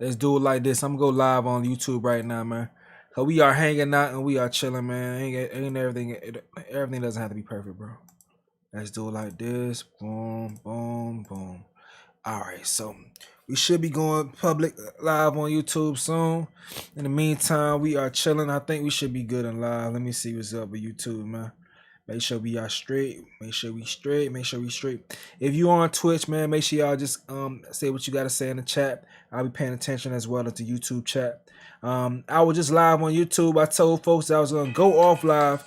Let's do it like this. I'm gonna go live on YouTube right now, man. Cause we are hanging out and we are chilling, man. Ain't everything. Everything doesn't have to be perfect, bro. Let's do it like this. Boom, boom, boom. All right, so we should be going public live on YouTube soon. In the meantime, we are chilling. I think we should be good and live. Let me see what's up with YouTube, man. Make sure we are straight. Make sure we straight. Make sure we straight. If you on Twitch, man, make sure y'all just say what you gotta say in the chat. I'll be paying attention as well to the YouTube chat. I was just live on YouTube. I told folks that I was gonna go off live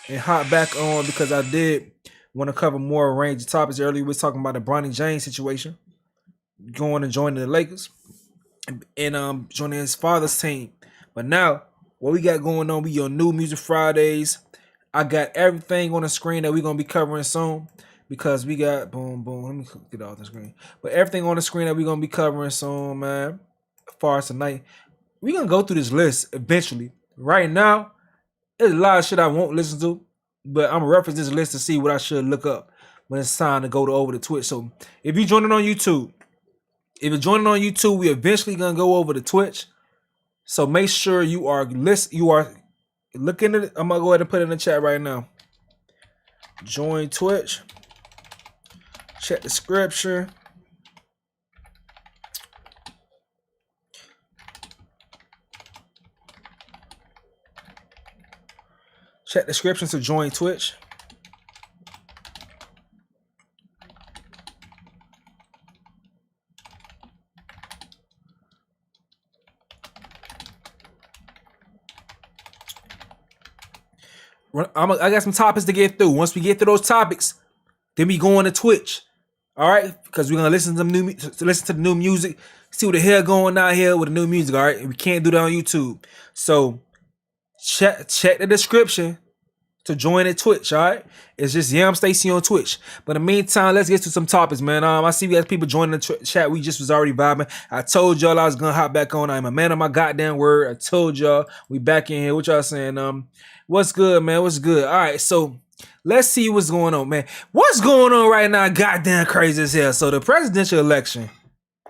and hop back on because I did want to cover more range of topics. Earlier we was talking about the Bronny James situation, going and joining the Lakers and joining his father's team. But now what we got going on, we on New Music Fridays. I got everything on the screen that we're going to be covering soon because we got, boom, boom, let me get off the screen. But everything on the screen that we're going to be covering soon, man, as far as tonight. We're going to go through this list eventually. Right now, there's a lot of shit I won't listen to, but I'm going to reference this list to see what I should look up when it's time to go over to Twitch. So if you're joining on YouTube, we eventually going to go over to Twitch. So make sure you are looking at it. I'm gonna go ahead and put it in the chat right now. Join Twitch. Check the description. Check the description to join Twitch. I got some topics to get through. Once we get through those topics, then we go on to Twitch. All right, because we're gonna listen to the new music, see what the hell going on here with the new music. All right, and we can't do that on YouTube. So check the description to join at Twitch. All right, it's just Yam Stacy on Twitch. But in the meantime, let's get to some topics, man. I see we got people joining the chat. We just was already vibing. I told y'all I was gonna hop back on. I'm a man of my goddamn word. I told y'all we back in here. What y'all saying? What's good, man? What's good? All right, so let's see what's going on, man. What's going on right now? Goddamn crazy as hell. So the presidential election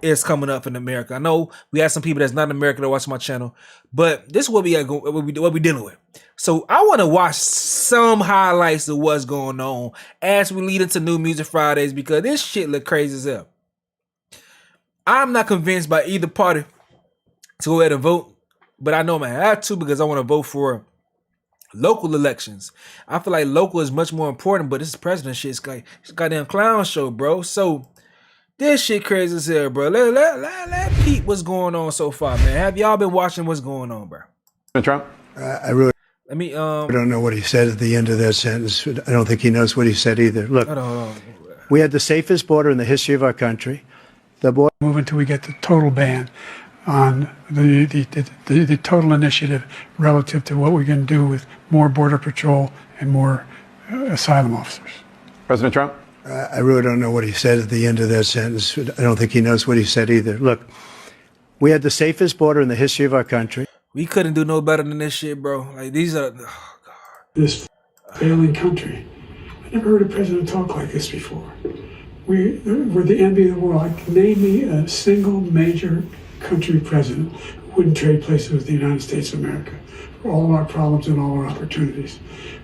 is coming up in America. I know we have some people that's not in America that watch my channel, but this is what we got what we dealing with. So I want to watch some highlights of what's going on as we lead into New Music Fridays because this shit look crazy as hell. I'm not convinced by either party to go ahead and vote, but I know I'm gonna have to because I want to vote for local elections. I feel like local is much more important, but this president shit is like it's a goddamn clown show, bro. So this shit crazy as hell, bro. Let peep what's going on so far, man. Have y'all been watching what's going on, bro? Trump? I really I don't know what he said at the end of that sentence. I don't think he knows what he said either. Look, hold on. We had the safest border in the history of our country. The border move until we get the total ban on the total initiative relative to what we're going to do with more border patrol and more asylum officers. President Trump? I really don't know what he said at the end of that sentence. I don't think he knows what he said either. Look, we had the safest border in the history of our country. We couldn't do no better than this shit, bro. Like these are this failing country. I never heard a president talk like this before. We're the envy of the world. Name me a single major country president who wouldn't trade places with the United States of America for all our problems and all our opportunities.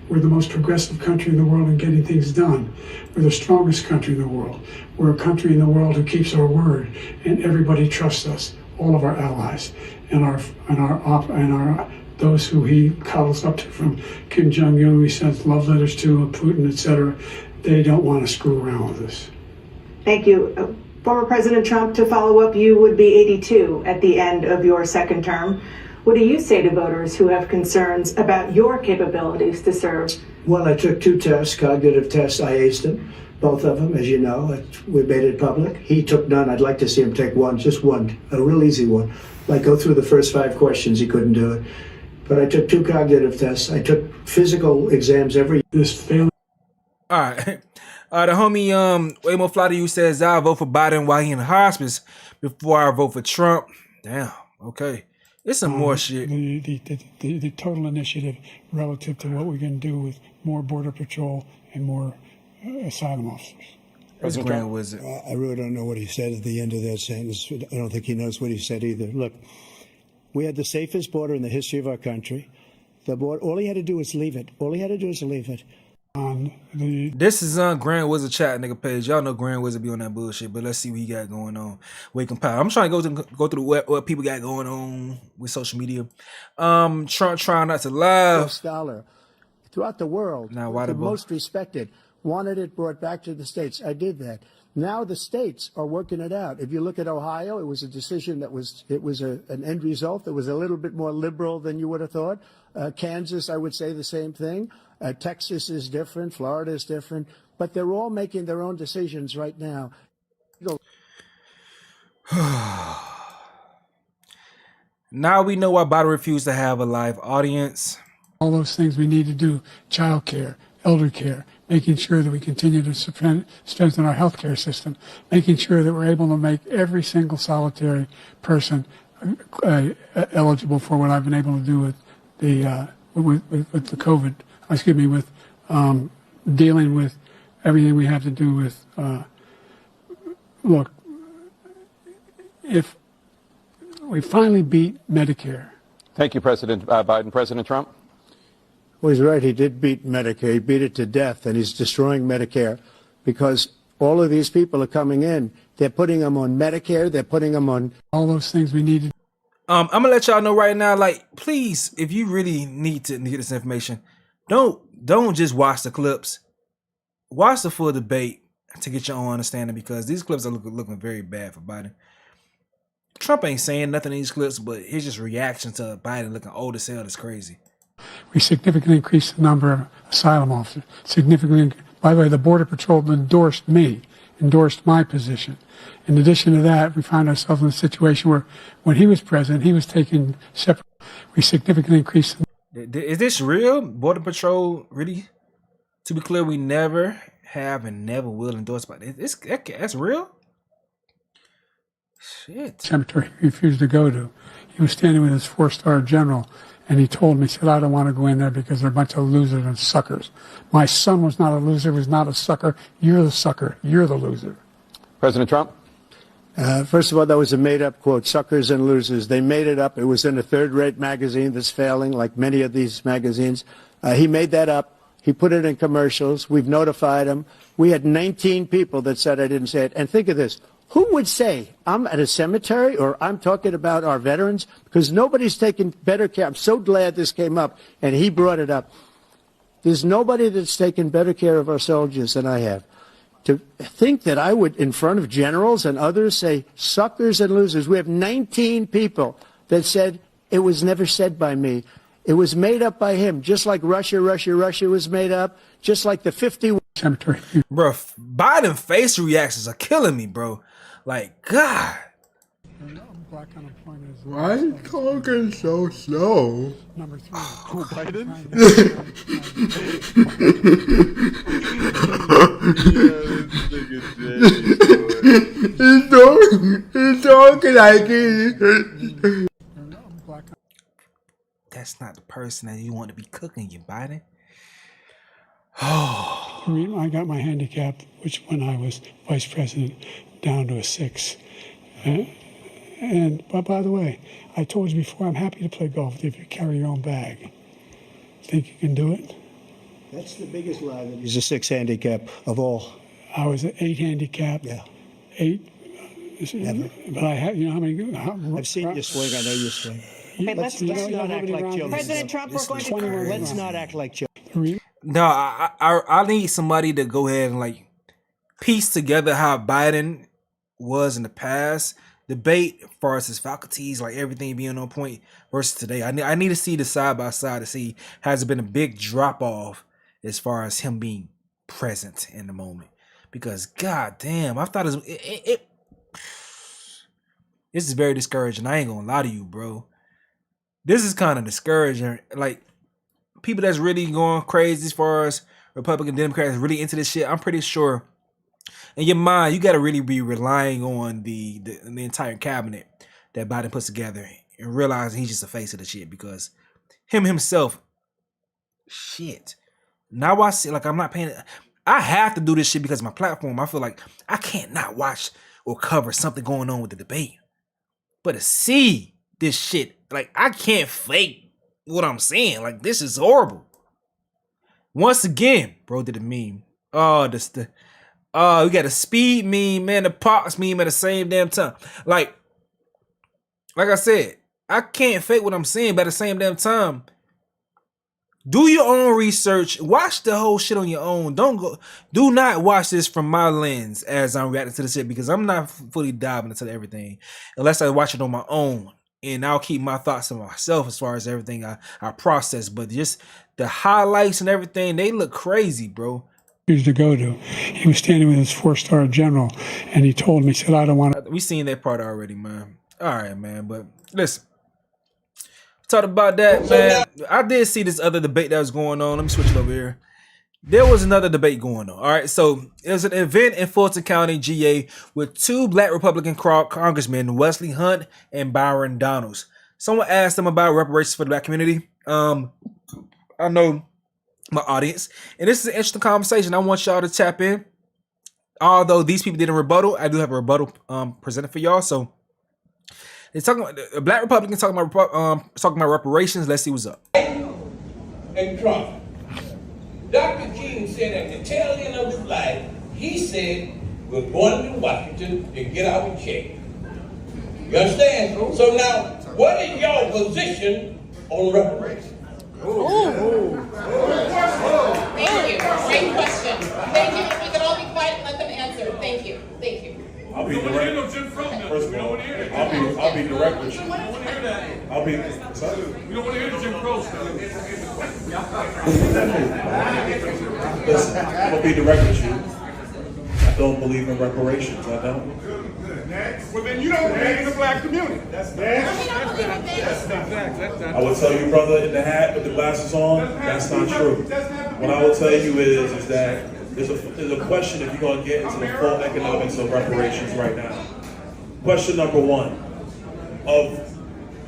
We're the most progressive country in the world in getting things done. We're the strongest country in the world. We're a country in the world who keeps our word, and everybody trusts us. All of our allies and those who he cuddles up to, from Kim Jong-un, who he sends love letters to, Putin, etc. They don't want to screw around with us. Thank you. Former President Trump, to follow up, you would be 82 at the end of your second term. What do you say to voters who have concerns about your capabilities to serve? Well, I took 2 tests, cognitive tests. I aced them, both of them, as you know. We made it public. He took none. I'd like to see him take one, just one, a real easy one. Like go through the first 5 questions. He couldn't do it. But I took 2 cognitive tests. I took physical exams every year. This failing. all right. The homie way more fly to you says I'll vote for Biden while he in hospice before I vote for Trump. Damn. Okay. It's some more shit. The total initiative relative to what we're going to do with more border patrol and more asylum officers. It's Grand Wizard. I really don't know what he said at the end of that sentence. I don't think he knows what he said either. Look, we had the safest border in the history of our country. The border, all he had to do was leave it. All he had to do was leave it. This is on Grand Wizard chat nigga page. Y'all know Grand Wizard be on that bullshit, but let's see what he got going on. Wake and Power. I'm trying to go through what people got going on with social media. Trying not to laugh. Scholar throughout the world, now, why the most respected, wanted it brought back to the states. I did that. Now the states are working it out. If you look at Ohio, it was a decision that was an end result that was a little bit more liberal than you would have thought. Kansas, I would say the same thing. Texas is different. Florida is different. But they're all making their own decisions right now. Now we know why Biden refused to have a live audience. All those things we need to do, child care, elder care, making sure that we continue to strengthen our healthcare system, making sure that we're able to make every single solitary person eligible for what I've been able to do with the COVID. Excuse me, with dealing with everything we have to do with. Look, if we finally beat Medicare. Thank you, President Biden. President Trump? Well, he's right. He did beat Medicare. He beat it to death, and he's destroying Medicare because all of these people are coming in. They're putting them on Medicare. They're putting them on all those things we need to. I'm gonna let y'all know right now, like, please, if you really need to get this information, don't just watch the clips. Watch the full debate to get your own understanding, because these clips are looking very bad for Biden. Trump ain't saying nothing in these clips, but his just reaction to Biden looking old as hell is crazy. We significantly increased the number of asylum officers. By the way, the Border Patrol endorsed my position. In addition to that, we found ourselves in a situation where when he was president, he was taking separate. We significantly increased. Is this real? Border Patrol, really? To be clear, we never have and never will endorse Biden. That's real? Shit. Cemetery he refused to go to. He was standing with his 4-star general, and he told me, he said, I don't want to go in there because they're a bunch of losers and suckers. My son was not a loser, was not a sucker. You're the sucker. You're the loser. President Trump? First of all, that was a made-up quote, suckers and losers. They made it up. It was in a third-rate magazine that's failing, like many of these magazines. He made that up. He put it in commercials. We've notified him. We had 19 people that said I didn't say it. And think of this. Who would say I'm at a cemetery or I'm talking about our veterans? Because nobody's taken better care. I'm so glad this came up, and he brought it up. There's nobody that's taken better care of our soldiers than I have. To think that I would, in front of generals and others, say suckers and losers. We have 19 people that said it was never said by me. It was made up by him, just like Russia was made up, just like the 50 cemetery. Bro, Biden face reactions are killing me, bro. Like, God. Why is he talking so slow? Number 3. Oh, Biden? He's talking like he. That's not the person that you want to be cooking you, Biden. Oh. I got my handicap, which when I was vice president, down to a 6. But by the way, I told you before, I'm happy to play golf if you carry your own bag. Think you can do it? That's the biggest lie. That he's a 6 handicap of all. I was an 8 handicap. Yeah. 8. Never. But I had, you know how many? I've seen you swing. I know you swing. Okay, let's not act like children. President Trump, we're going to. Let's not act like children. No, I need somebody to go ahead and like piece together how Biden was in the past. Debate as far as his faculties, like everything being on point versus today. I need to see the side by side to see has it been a big drop off as far as him being present in the moment. Because god damn, I thought this is very discouraging. I ain't gonna lie to you, bro. This is kind of discouraging. Like people that's really going crazy as far as Republican Democrats really into this shit. I'm pretty sure in your mind, you got to really be relying on the entire cabinet that Biden puts together and realizing he's just a face of the shit because himself, shit. Now I see, like, I'm not paying. I have to do this shit because of my platform. I feel like I can't not watch or cover something going on with the debate. But to see this shit, like, I can't fake what I'm saying. Like, this is horrible. Once again, bro did a meme. Oh, we got a speed meme, man, the Pox meme at the same damn time. Like I said, I can't fake what I'm saying, but at the same damn time, do your own research. Watch the whole shit on your own. Do not watch this from my lens as I'm reacting to the shit, because I'm not fully diving into everything unless I watch it on my own. And I'll keep my thoughts to myself as far as everything I process. But just the highlights and everything, they look crazy, bro. To go to. He was standing with his 4-star general, and he told him, he said, I don't want to. We seen that part already, man. All right, man. But listen, talked about that, man. I did see this other debate that was going on. Let me switch it over here. There was another debate going on. All right, so it was an event in Fulton County, GA, with two black Republican congressmen, Wesley Hunt and Byron Donalds. Someone asked them about reparations for the black community. I know my audience, and this is an interesting conversation. I want y'all to tap in. Although these people didn't rebuttal, I do have a rebuttal presented for y'all. So they're talking about a black Republican talking about reparations. Let's see what's up. And Trump. Dr. King said at the tail end of his life, he said, we're going to Washington to get our check. You understand? So now, what is your position on reparations? Thank you. Great question. Thank you. If we could all be quiet and let them answer. Thank you. Thank you. I'll be direct. First of all, I'll be direct with you. I'll be. We don't want to hear the Jim Crow stuff. Listen, I'm gonna be direct with you. I don't believe in reparations. I don't. Well, then you don't believe in the black community. That's I will tell you, brother, in the hat with the glasses on, that's not true. What I will tell you is that there's a question if you're going to get into the full economics of reparations right now. Question number one, of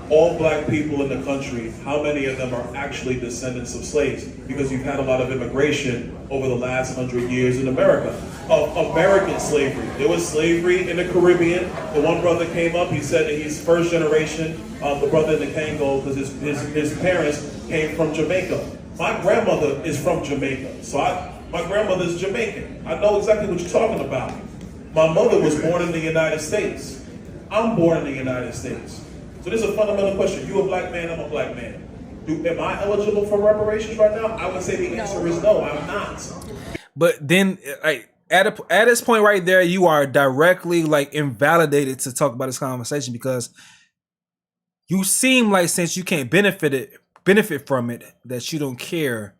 all black people in the country, how many of them are actually descendants of slaves? Because you've had a lot of immigration over the last 100 years in America. Of American slavery. There was slavery in the Caribbean. The one brother came up, he said that he's first generation, the brother in the Congo, because his parents came from Jamaica. My grandmother is from Jamaica, so my grandmother's Jamaican. I know exactly what you're talking about. My mother was born in the United States. I'm born in the United States. So this is a fundamental question. You a black man, I'm a black man. Am I eligible for reparations right now? I would say the answer is no, I'm not. But then, like, at this point right there, you are directly like invalidated to talk about this conversation, because you seem like, since you can't benefit from it, that you don't care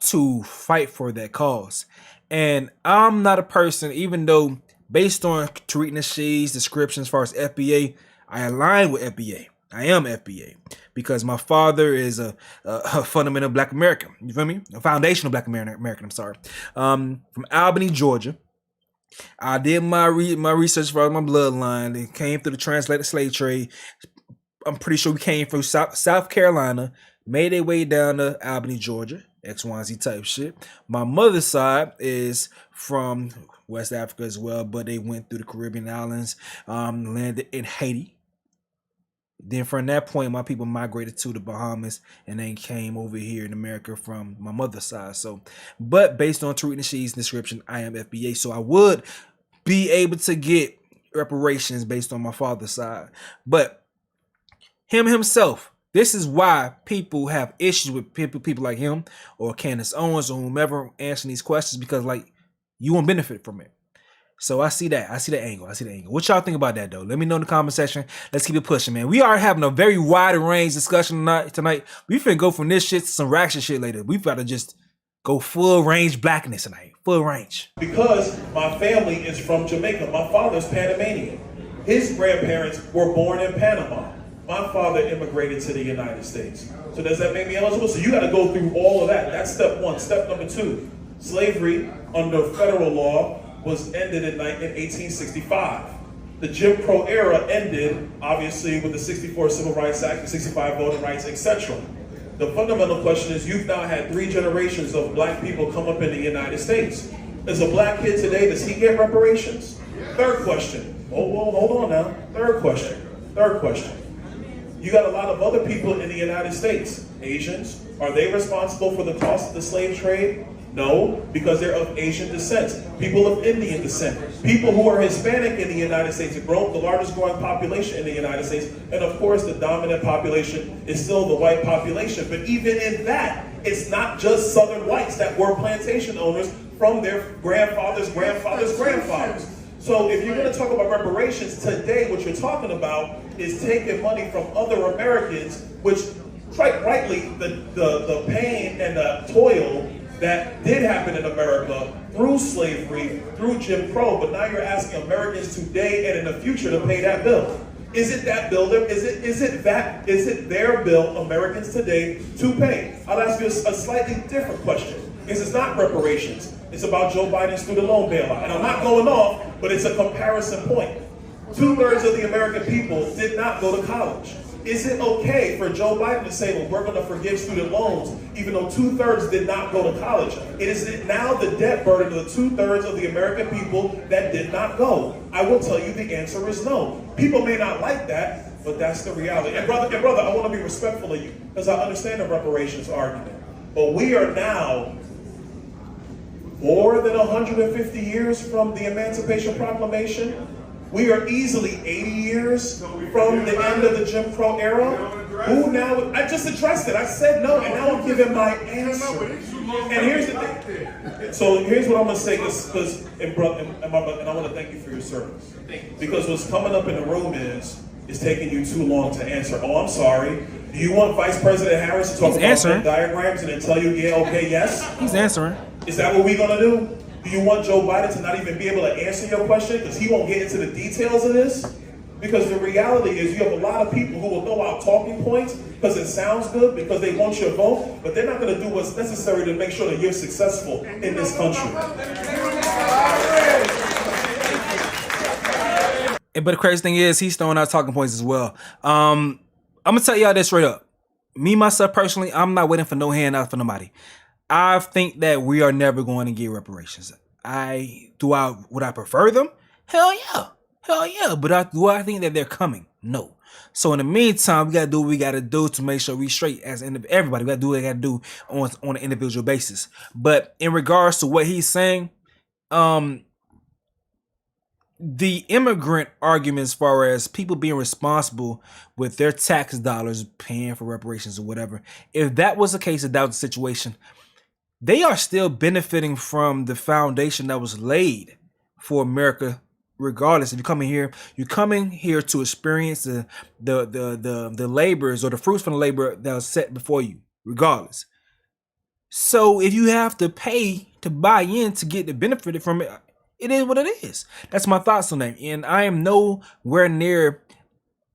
to fight for that cause. And I'm not a person, even though based on Tariq Nasheed's description as far as FBA, I align with FBA. I am FBA because my father is a fundamental black American. You feel me? A foundational black American. I'm sorry. From Albany, Georgia. I did my research for my bloodline. It came through the translated slave trade. I'm pretty sure we came from South Carolina, made their way down to Albany, Georgia. X, Y, Z type shit. My mother's side is from West Africa as well, but they went through the Caribbean islands, landed in Haiti. Then from that point, my people migrated to the Bahamas and then came over here in America from my mother's side. So, but based on Tariq Nasheed's description, I am FBA. So I would be able to get reparations based on my father's side. But himself, this is why people have issues with people like him or Candace Owens or whomever answering these questions, because like you won't benefit from it. So I see that. I see the angle. What y'all think about that though? Let me know in the comment section. Let's keep it pushing, man. We are having a very wide range discussion tonight. We finna go from this shit to some ratchet shit later. We gotta just go full range blackness tonight. Full range. Because my family is from Jamaica. My father's Panamanian. His grandparents were born in Panama. My father immigrated to the United States. So does that make me eligible? So you gotta go through all of that. That's step one. Step number two, slavery under federal law was ended in 1865. The Jim Crow era ended, obviously, with the 64 Civil Rights Act, the 65 Voting Rights, etc. The fundamental question is, you've now had 3 generations of black people come up in the United States. As a black kid today, does he get reparations? Third question. Hold on now. Third question. You got a lot of other people in the United States. Asians, are they responsible for the cost of the slave trade? No, because they're of Asian descent. People of Indian descent. People who are Hispanic in the United States, the largest growing population in the United States. And of course, the dominant population is still the white population. But even in that, it's not just Southern whites that were plantation owners from their grandfathers. So if you're going to talk about reparations today, what you're talking about is taking money from other Americans, which quite rightly, the pain and the toil that did happen in America through slavery, through Jim Crow, but now you're asking Americans today and in the future to pay that bill. Is it that bill? Is it their bill, Americans today, to pay? I'll ask you a slightly different question. It's not reparations. It's about Joe Biden's student loan bailout. And I'm not going off, but it's a comparison point. 2/3 of the American people did not go to college. Is it okay for Joe Biden to say, well, we're going to forgive student loans, even though 2/3 did not go to college? Is it now the debt burden of the 2/3 of the American people that did not go? I will tell you the answer is no. People may not like that, but that's the reality. And brother, I want to be respectful of you, because I understand the reparations argument. But we are now more than 150 years from the Emancipation Proclamation. We are easily 80 years from the end of the Jim Crow era. Who now? I just addressed it. I said no, and now I'm giving my answer. And here's the thing. So here's what I'm going to say, and I want to thank you for your service. Because what's coming up in the room is taking you too long to answer. Oh, I'm sorry. Do you want Vice President Harris to talk about Venn diagrams and then tell you, yeah, okay, yes? He's answering. Is that what we're going to do? Do you want Joe Biden to not even be able to answer your question because he won't get into the details of this? Because the reality is you have a lot of people who will throw out talking points because it sounds good, because they want your vote, but they're not going to do what's necessary to make sure that you're successful in this country. But the crazy thing is, he's throwing out talking points as well. I'm going to tell y'all this straight up. Me, myself, personally, I'm not waiting for no handout for nobody. I think that we are never going to get reparations. Would I prefer them? Hell yeah. But do I think that they're coming? No. So in the meantime, we got to do what we got to do to make sure we straight as everybody. We got to do what we got to do on an individual basis. But in regards to what he's saying, the immigrant argument as far as people being responsible with their tax dollars paying for reparations or whatever, if that was the case, if that was the situation, they are still benefiting from the foundation that was laid for America. Regardless, if you're coming here to experience the labors or the fruits from the labor that was set before you, regardless. So if you have to pay to buy in to get the benefit from it, it is what it is. That's my thoughts on that. And I am nowhere near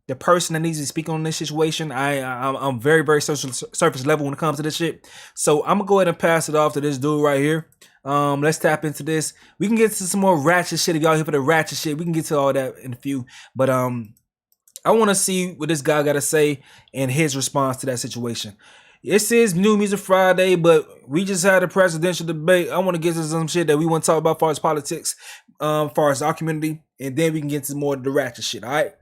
the person that needs to speak on this situation. I'm very, very surface level when it comes to this shit. So I'm gonna go ahead and pass it off to this dude right here. Let's tap into this. We can get to some more ratchet shit. If y'all here for the ratchet shit, we can get to all that in a few. But I want to see what this guy got to say and his response to that situation. This is New Music Friday, but we just had a presidential debate. I want to get to some shit that we want to talk about as far as politics, as far as our community, and then we can get to more of the ratchet shit. All right.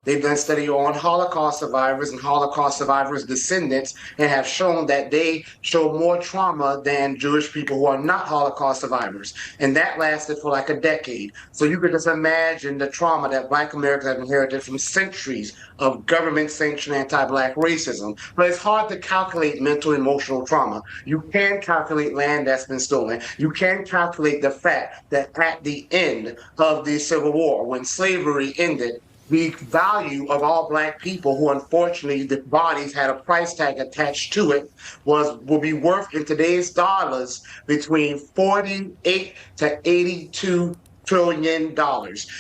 They've done study on Holocaust survivors and Holocaust survivors' descendants and have shown that they show more trauma than Jewish people who are not Holocaust survivors. And that lasted for like a decade. So you could just imagine the trauma that Black Americans have inherited from centuries of government-sanctioned anti-Black racism. But it's hard to calculate mental and emotional trauma. You can calculate land that's been stolen. You can calculate the fact that at the end of the Civil War, when slavery ended, the value of all Black people who unfortunately the bodies had a price tag attached to it will be worth in today's dollars between $48 to $82 trillion.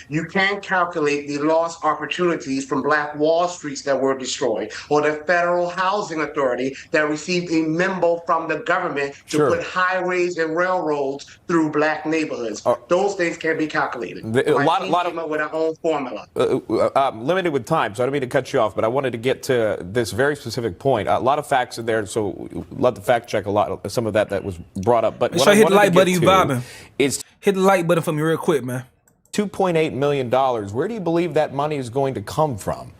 You can calculate the lost opportunities from Black Wall Streets that were destroyed, or the Federal Housing Authority that received a memo from the government to Sure. put highways and railroads through Black neighborhoods. Those things can be calculated. A My lot team came up with our own formula. limited with time, so I don't mean to cut you off, but I wanted to get to this very specific point. A lot of facts in there, so let the fact check a lot, some of that was brought up. But Make what sure I you hit the wanted like to button, get you to vibing. is Hit the like button for me real quick, man. $2.8 million. Where do you believe that money is going to come from?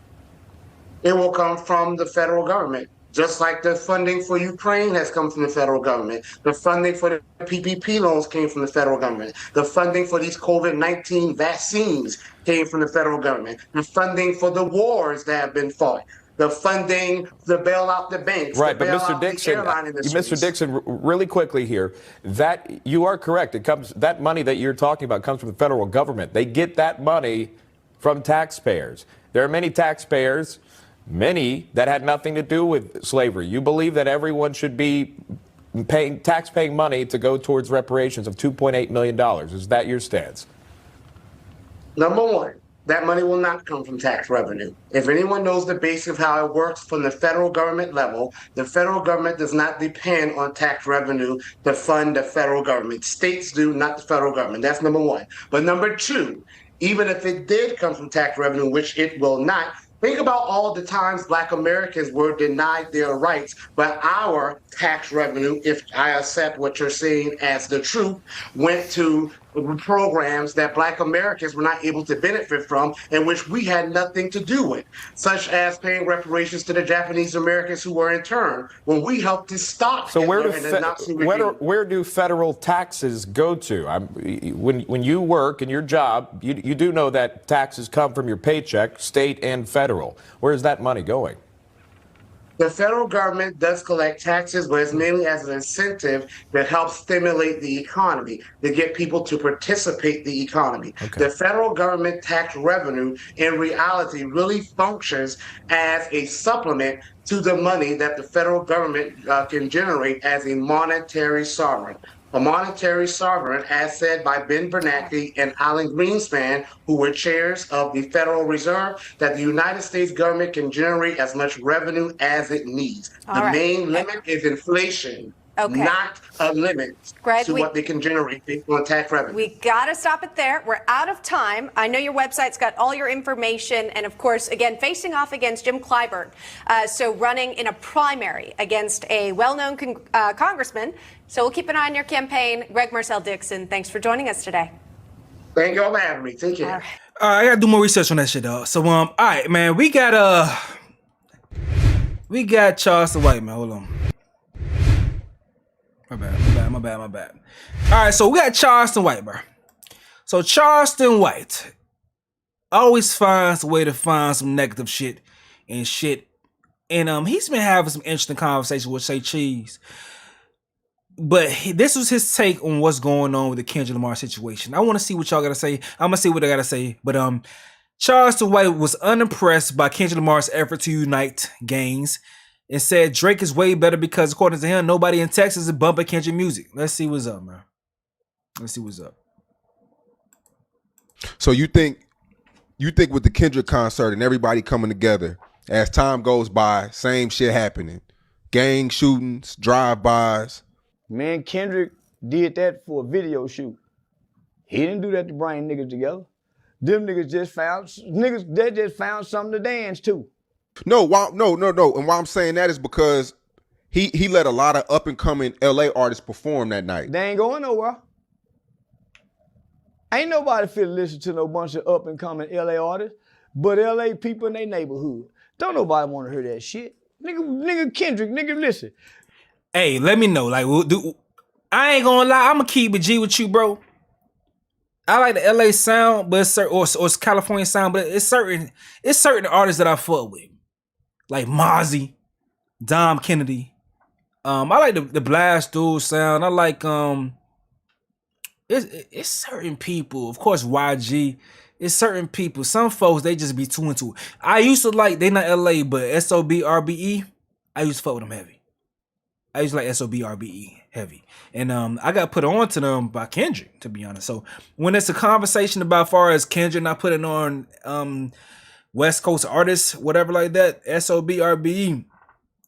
It will come from the federal government. Just like the funding for Ukraine has come from the federal government. The funding for the PPP loans came from the federal government. The funding for these COVID-19 vaccines came from the federal government. The funding for the wars that have been fought. The funding to bail out the banks. Right, to but bail Mr. out the Dixon, airline industries. Mr. Dixon, really quickly here, that you are correct. It comes, that money that you're talking about comes from the federal government. They get that money from taxpayers. There are many taxpayers, many that had nothing to do with slavery. You believe that everyone should be paying tax-paying money to go towards reparations of $2.8 million. Is that your stance? Number one, that money will not come from tax revenue. If anyone knows the basics of how it works from the federal government level, the federal government does not depend on tax revenue to fund the federal government. States do, not the federal government. That's number one. But number two, even if it did come from tax revenue, which it will not, think about all the times Black Americans were denied their rights, but our tax revenue, if I accept what you're saying as the truth, went to programs that Black Americans were not able to benefit from and which we had nothing to do with, such as paying reparations to the Japanese Americans who were interned when we helped to stop So where Hitler and the Nazi regime. where do federal taxes go to? When you work in your job, you do know that taxes come from your paycheck, state and federal. Where is that money going? The federal government does collect taxes, but it's mainly as an incentive that helps stimulate the economy, to get people to participate in the economy. Okay. The federal government tax revenue in reality really functions as a supplement to the money that the federal government can generate as a monetary sovereign. A monetary sovereign, as said by Ben Bernanke and Alan Greenspan, who were chairs of the Federal Reserve, that the United States government can generate as much revenue as it needs. All the right. main limit is inflation, Okay. not a limit Greg, to what they can generate based on tax revenue. We got to stop it there. We're out of time. I know your website's got all your information. And of course, again, facing off against Jim Clyburn. So running in a primary against a well-known congressman. So we'll keep an eye on your campaign. Greg Marcel Dixon, thanks for joining us today. Thank you all for having me. Take care. All right. I gotta do more research on that shit, dog. So all right, man, we got Charleston White, man. Hold on. My bad. All right, so we got Charleston White, bro. So Charleston White always finds a way to find some negative shit. And he's been having some interesting conversations with Say Cheese. But this was his take on what's going on with the Kendrick Lamar situation. I want to see what y'all gotta say. I'm gonna see what I gotta say. But Charleston White was unimpressed by Kendrick Lamar's effort to unite gangs and said Drake is way better because, according to him, nobody in Texas is bumping Kendrick music. Let's see what's up, man. Let's see what's up. So you think with the Kendrick concert and everybody coming together, as time goes by, same shit happening, gang shootings, drive-bys. Man, Kendrick did that for a video shoot. He didn't do that to bring niggas together. Them niggas just found something to dance to. No. And why I'm saying that is because he let a lot of up and coming LA artists perform that night. They ain't going nowhere. Ain't nobody fit to listen to no bunch of up and coming LA artists, but LA people in their neighborhood. Don't nobody want to hear that shit. Nigga Kendrick, nigga, listen. Hey, let me know. Like, I ain't gonna lie. I'm gonna keep it G with you, bro. I like the LA sound, but it's California sound, but it's certain artists that I fuck with, like Mozzie, Dom Kennedy. I like the Blast Dude sound. I like it's certain people. Of course, YG. It's certain people. Some folks they just be too into it. I used to like they not LA, but SOB RBE. I used to fuck with them heavy. I used to like SOB RBE heavy. And I got put on to them by Kendrick, to be honest. So when it's a conversation about far as Kendrick not putting on West Coast artists, whatever like that, SOB, RBE,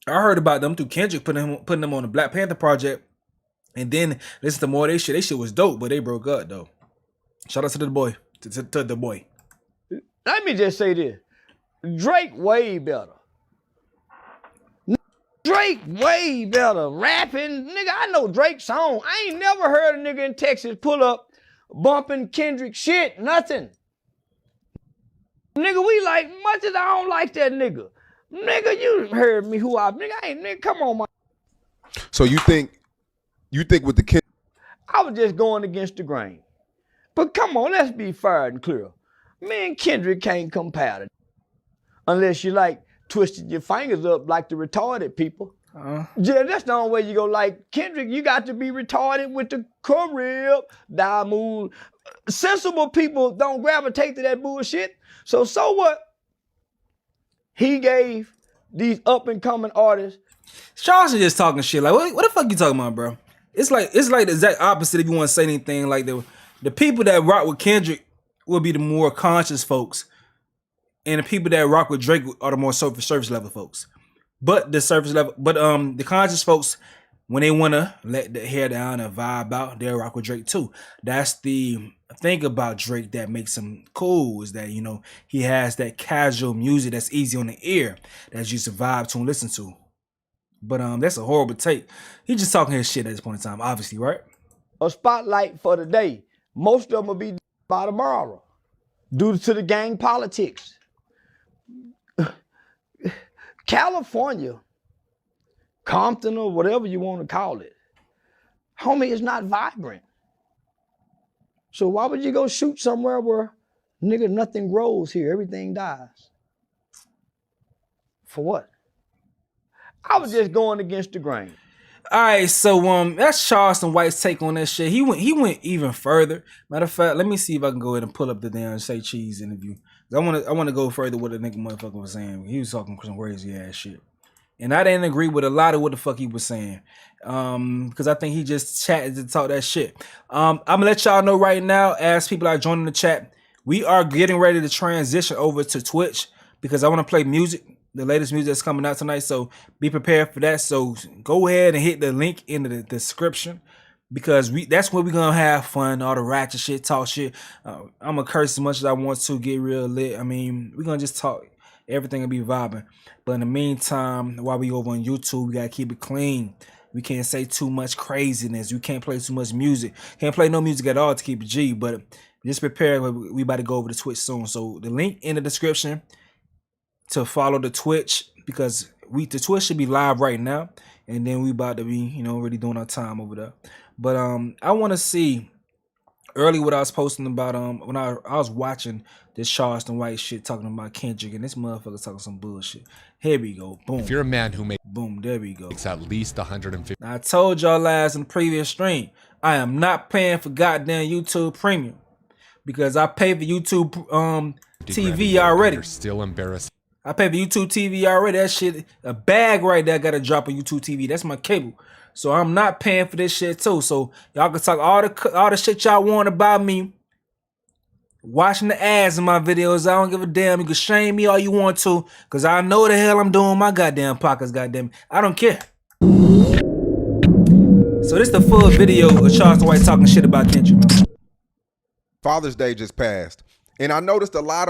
I heard about them through Kendrick putting them on the Black Panther project. And then listen to more of their shit. They shit was dope, but they broke up though. Shout out to the boy. To the boy. Let me just say this. Drake way better. Drake way better rapping. Nigga, I know Drake's song. I ain't never heard a nigga in Texas pull up bumping Kendrick shit, nothing. Nigga, we like, much as I don't like that nigga. Nigga, you heard me nigga, come on, man. So you think with the Kendrick? I was just going against the grain. But come on, let's be fair and clear. Me and Kendrick can't compare it. Unless you like twisted your fingers up like the retarded people. Yeah, that's the only way you go like Kendrick. You got to be retarded with the crib, diamond. Sensible people don't gravitate to that bullshit. So what? He gave these up and coming artists. Charleston just talking shit. Like, what the fuck you talking about, bro? It's like the exact opposite if you want to say anything. Like the people that rock with Kendrick will be the more conscious folks. And the people that rock with Drake are the more surface level folks. But the conscious folks, when they want to let the hair down and vibe out, they'll rock with Drake too. That's the thing about Drake that makes him cool, is that, you know, he has that casual music that's easy on the ear, that's just a vibe to and listen to. But that's a horrible take. He's just talking his shit at this point in time, obviously, right? A spotlight for the day. Most of them will be by tomorrow due to the gang politics. California, Compton or whatever you want to call it, homie, is not vibrant. So why would you go shoot somewhere where, nigga, nothing grows here, everything dies? For what? I was just going against the grain. All right, so that's Charleston White's take on that shit. He went even further. Matter of fact, let me see if I can go ahead and pull up the damn Say Cheese interview. I want to go further with what the nigga motherfucker was saying. He was talking some crazy ass shit, and I didn't agree with a lot of what the fuck he was saying. Because I think he just chatted to talk that shit. I'm gonna let y'all know right now, as people are joining the chat, we are getting ready to transition over to Twitch because I want to play music. The latest music that's coming out tonight, so be prepared for that. So go ahead and hit the link in the description because that's where we're gonna have fun, all the ratchet shit, talk shit. I'm gonna curse as much as I want to, get real lit. I mean, we're gonna just talk. Everything will be vibing. But in the meantime, while we over on YouTube, we gotta keep it clean. We can't say too much craziness. We can't play too much music. Can't play no music at all to keep it G. But just prepare. We about to go over to Twitch soon. So the link in the description to follow the Twitch, because the Twitch should be live right now, and then we about to be, you know, really doing our time over there. But I want to see early what I was posting about when I was watching this Charleston White shit talking about Kendrick, and this motherfucker talking some bullshit. Here we go. Boom. If you're a man who makes boom, there we go. It's at least 150. Now, I told y'all last in the previous stream, I am not paying for goddamn YouTube Premium because I pay for YouTube TV already. You're still embarrassed. I pay for YouTube TV already. That shit, a bag right there, I gotta drop on YouTube TV. That's my cable. So I'm not paying for this shit too. So y'all can talk all the shit y'all want about me. Watching the ads in my videos, I don't give a damn. You can shame me all you want to, because I know the hell I'm doing my goddamn pockets, goddamn. I don't care. So this is the full video of Charleston White talking shit about Kendrick, man. Father's Day just passed. And I noticed a lot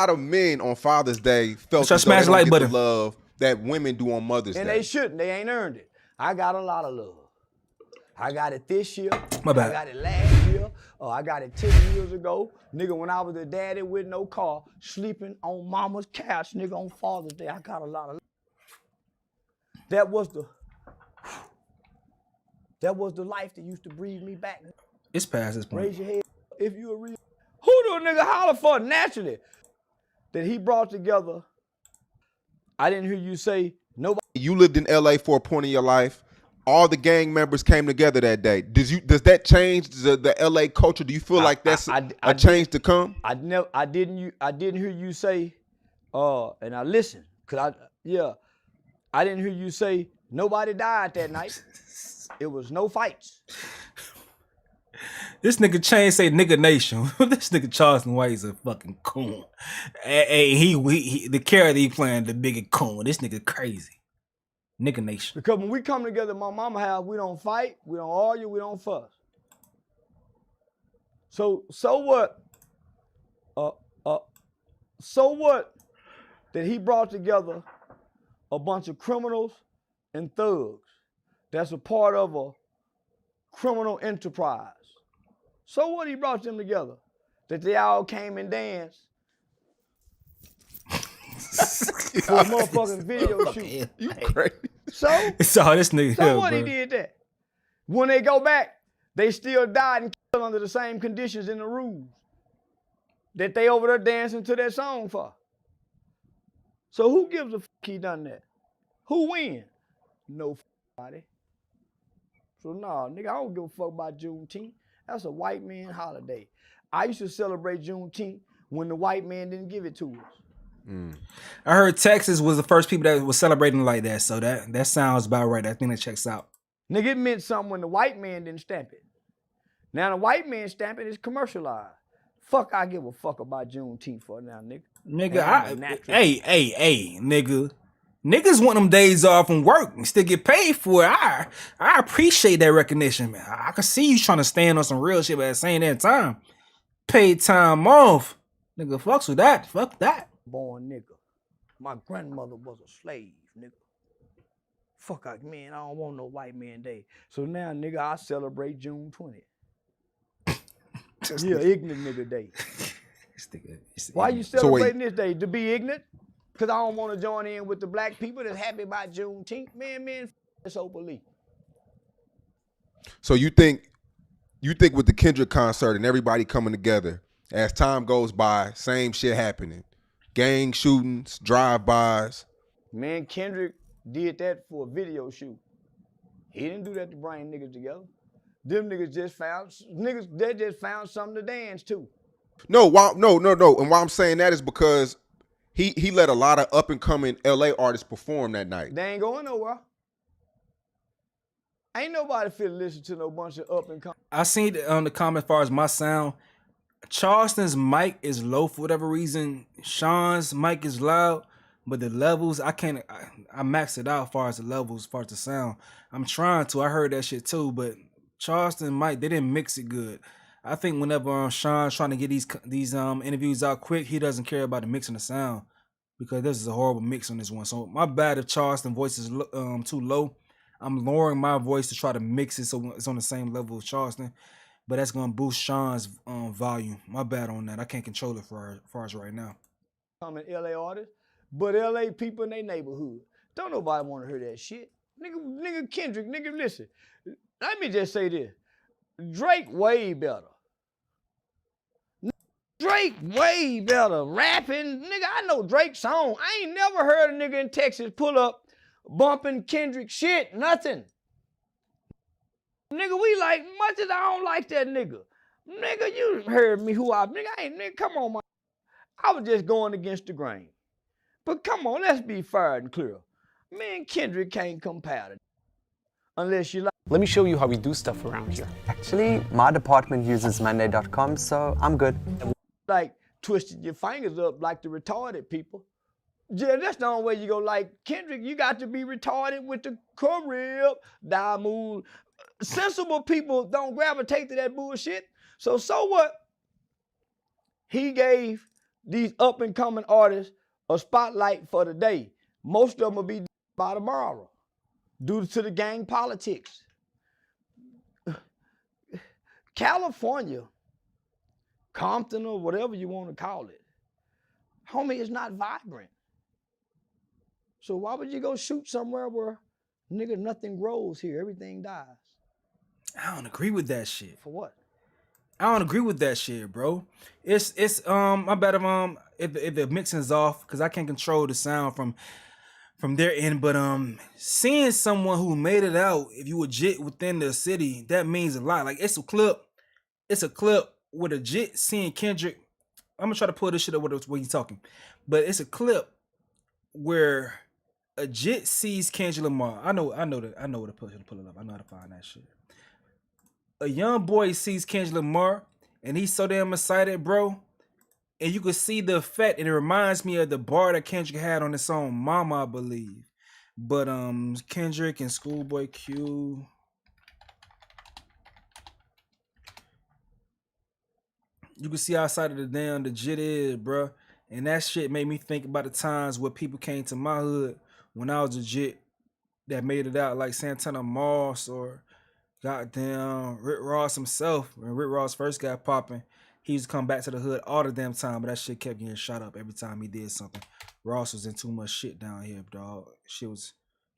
of men on Father's Day felt that they don't get the love that women do on Mother's Day. And they shouldn't. They ain't earned it. I got a lot of love. I got it this year. My bad. I got it last year. Oh, I got it 10 years ago. Nigga, when I was a daddy with no car, sleeping on mama's couch, nigga, on Father's Day, I got a lot of love. That was the life that used to breathe me back. It's past this point. Raise your head if you a real. Who do a nigga holler for naturally? That he brought together. I didn't hear you say nobody. You lived in LA for a point in your life. All the gang members came together that day. Does that change the LA culture? Do you feel like that's a change to come? I didn't hear you say, and I listened, I didn't hear you say Nobody died that night. It was no fights. This nigga Chain say nigga nation. This nigga Charleston White is a fucking coon. Hey, he the character he playing the bigger coon. This nigga crazy. Nigga nation. Because when we come together at my mama house, we don't fight, we don't argue, we don't fuss. So what? So what that he brought together a bunch of criminals and thugs that's a part of a criminal enterprise. So what he brought them together? That they all came and danced for a motherfucking video shoot. You crazy. So this nigga. So what he did that? When they go back, they still died and killed under the same conditions and the rules that they over there dancing to that song for. So who gives a fuck he done that? Who win? Nobody. So nah, nigga, I don't give a fuck about Juneteenth. That's a white man holiday. I used to celebrate Juneteenth when the white man didn't give it to us. I heard Texas was the first people that was celebrating like that, so that sounds about right. I think that checks out. Nigga, it meant something when the white man didn't stamp it. Now the white man stamp it is commercialized. Fuck, I give a fuck about Juneteenth for now, nigga. Nigga, hey, nigga. Niggas want them days off from work and still get paid for it. I appreciate that recognition, man. I can see you trying to stand on some real shit, but at the same damn time, paid time off. Nigga, fucks with that. Fuck that. Born nigga. My grandmother was a slave, nigga. Fuck, man, I don't want no white man day. So now, nigga, I celebrate June 20th. Yeah, ignorant nigga day. Why you celebrating this day? To be ignorant? Because I don't want to join in with the black people that's happy about Juneteenth. Man, that's so belief. So you think with the Kendrick concert and everybody coming together, as time goes by, same shit happening. Gang shootings, drive-bys. Man, Kendrick did that for a video shoot. He didn't do that to bring niggas together. Them niggas just found something to dance to. No. And why I'm saying that is because he let a lot of up and coming LA artists perform that night. They ain't going nowhere. Ain't nobody fit to listen to no bunch of up and coming. I seen it on the comment as far as my sound. Charleston's mic is low for whatever reason. Sean's mic is loud, but the levels, I maxed it out as far as the levels, as far as the sound. I'm trying to. I heard that shit too, but Charleston mic, they didn't mix it good. I think whenever Sean's trying to get these interviews out quick, he doesn't care about the mix and the sound because this is a horrible mix on this one. So my bad if Charleston voice is too low. I'm lowering my voice to try to mix it so it's on the same level as Charleston, but that's gonna boost Sean's volume. My bad on that. I can't control it for far as right now. I'm an LA artist, but LA people in their neighborhood. Don't nobody want to hear that shit. Nigga Kendrick, nigga, listen. Let me just say this. Drake way better. Drake way better rapping. Nigga, I know Drake's song. I ain't never heard a nigga in Texas pull up bumping Kendrick shit, nothing. Nigga, we like, much as I don't like that nigga. Nigga, you heard me nigga, come on, man. I was just going against the grain. But come on, let's be fair and clear. Man, Kendrick can't compare it. Unless you like. Let me show you how we do stuff around here. Actually, my department uses Monday.com, so I'm good. Like twisted your fingers up like the retarded people. Yeah, that's the only way you go like Kendrick. You got to be retarded with the crib, diamond. Sensible people don't gravitate to that bullshit. So what? He gave these up and coming artists a spotlight for the day. Most of them will be by tomorrow due to the gang politics. California, Compton or whatever you want to call it, homie, is not vibrant. So why would you go shoot somewhere where, nigga, nothing grows here, everything dies? I don't agree with that shit. For what? I don't agree with that shit, bro. It's my bad if the mixing's off because I can't control the sound from their end. But seeing someone who made it out, if you legit within the city, that means a lot. Like it's a clip with a jit seeing Kendrick. I'm gonna try to pull this shit up where he's talking, but it's a clip where A jit sees Kendrick Lamar. I know what to pull it up. I know how to find that shit. A young boy sees Kendrick Lamar, and he's so damn excited, bro. And you can see the effect, and it reminds me of the bar that Kendrick had on his song Mama, I believe. But Kendrick and Schoolboy Q. You can see how excited the jit is, bro. And that shit made me think about the times where people came to my hood when I was a jit that made it out, like Santana Moss or goddamn Rick Ross himself. When Rick Ross first got popping, he used to come back to the hood all the damn time, but that shit kept getting shot up every time he did something. Ross was in too much shit down here, dog.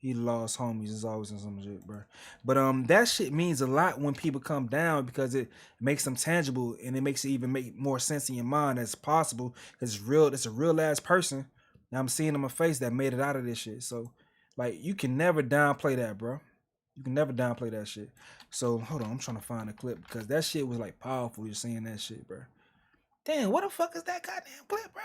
He lost homies. He's always in some shit, bro. But that shit means a lot when people come down because it makes them tangible and it makes it even make more sense in your mind as possible. Because it's real. It's a real ass person. Now I'm seeing in my face that made it out of this shit. So, like, you can never downplay that, bro. You can never downplay that shit. So hold on, I'm trying to find a clip because that shit was like powerful. You're seeing that shit, bro. Damn, what the fuck is that goddamn clip, bro?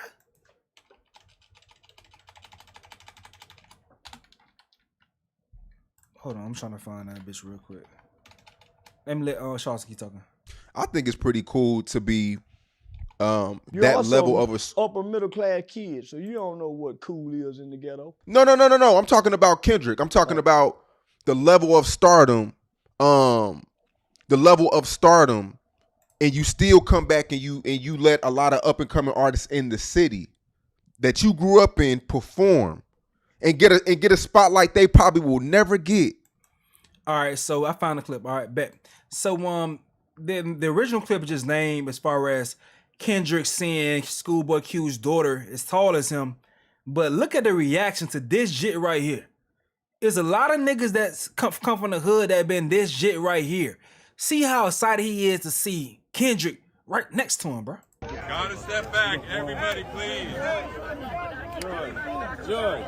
Hold on, I'm trying to find that bitch real quick. Let me let Charles keep talking. I think it's pretty cool to be You're that also level of a upper middle class kid, so you don't know what cool is in the ghetto. No. I'm talking about Kendrick. I'm talking about the level of stardom. And you still come back and you let a lot of up and coming artists in the city that you grew up in perform and get a spotlight they probably will never get. All right, so I found a clip. All right, bet. So the original clip is just named as far as Kendrick seeing Schoolboy Q's daughter as tall as him, but look at the reaction to this shit right here. There's a lot of niggas that come from the hood that been this shit right here. See how excited he is to see Kendrick right next to him, bro. Gotta step back, everybody, please. George.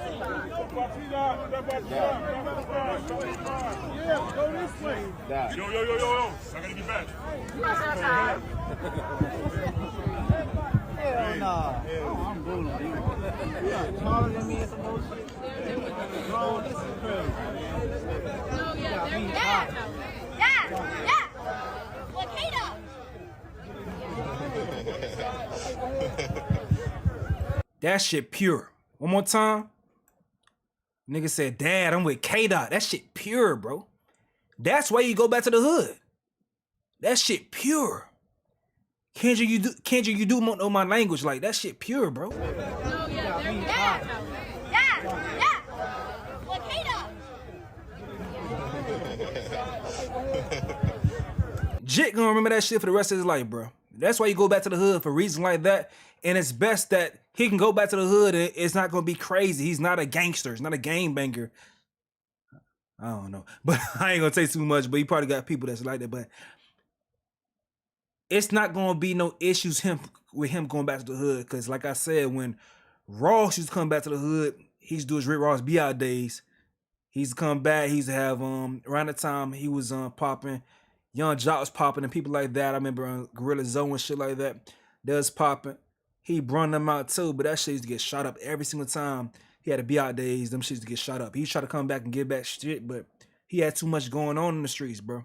Yeah, go this way. Yo. I gotta get back. Hell nah. I'm bullying you. You got taller than me and some more shit. Bro, this is crazy. You got me hot. Yeah. That shit pure. One more time. Nigga said, Dad, I'm with K-Dot. That shit pure, bro. That's why you go back to the hood. That shit pure. Kendrick, you do know my language. Like, that shit pure, bro. Jit gonna remember that shit for the rest of his life, bro. That's why you go back to the hood for reasons like that. And it's best that he can go back to the hood and it's not gonna be crazy. He's not a gangster. He's not a gangbanger. I don't know. But I ain't gonna say too much, but he probably got people that's like that. But it's not gonna be no issues with him going back to the hood. Cause like I said, when Ross used to come back to the hood, he used to do his Rick Ross Be Out days. He used to come back, he used to have around the time he was popping, Young Jock was popping and people like that. I remember Gorilla Zoe and shit like that. That was popping. He brung them out too, but that shit used to get shot up every single time. He had to Be Out days, them shit used to get shot up. He tried to come back and get back shit, but he had too much going on in the streets, bro.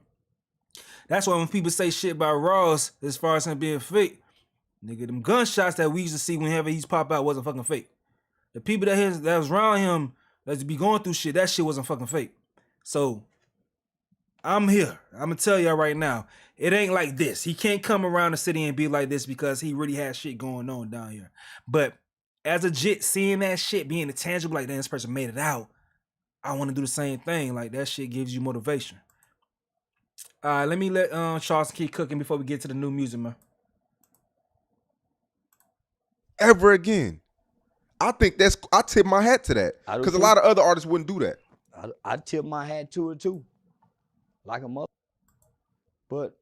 That's why when people say shit about Ross, as far as him being fake, nigga, them gunshots that we used to see whenever he's pop out wasn't fucking fake. The people that was around him that be going through shit, that shit wasn't fucking fake. So I'm here. I'm gonna tell y'all right now, it ain't like this. He can't come around the city and be like this because he really has shit going on down here. But as a jit, seeing that shit, being tangible, like, damn, this person made it out, I want to do the same thing. Like, that shit gives you motivation. All right, let me let Charleston keep cooking before we get to the new music, man. Ever again. I think I tip my hat to that. Because a lot of other artists wouldn't do that. I tip my hat to it too. Like a mother. But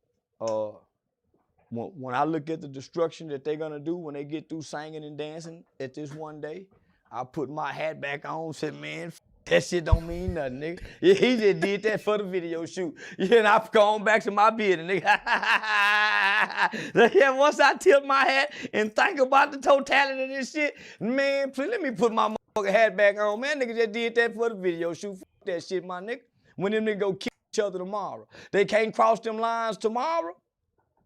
when I look at the destruction that they're gonna do when they get through singing and dancing at this one day, I put my hat back on and said, man, that shit don't mean nothing, nigga. Yeah, he just did that for the video shoot. Yeah, and I've gone back to my business, nigga. Yeah, once I tip my hat and think about the totality of this shit, man, please let me put my fucking hat back on. Man, nigga just did that for the video shoot. Fuck that shit, my nigga. When them niggas go kill each other tomorrow. They can't cross them lines tomorrow.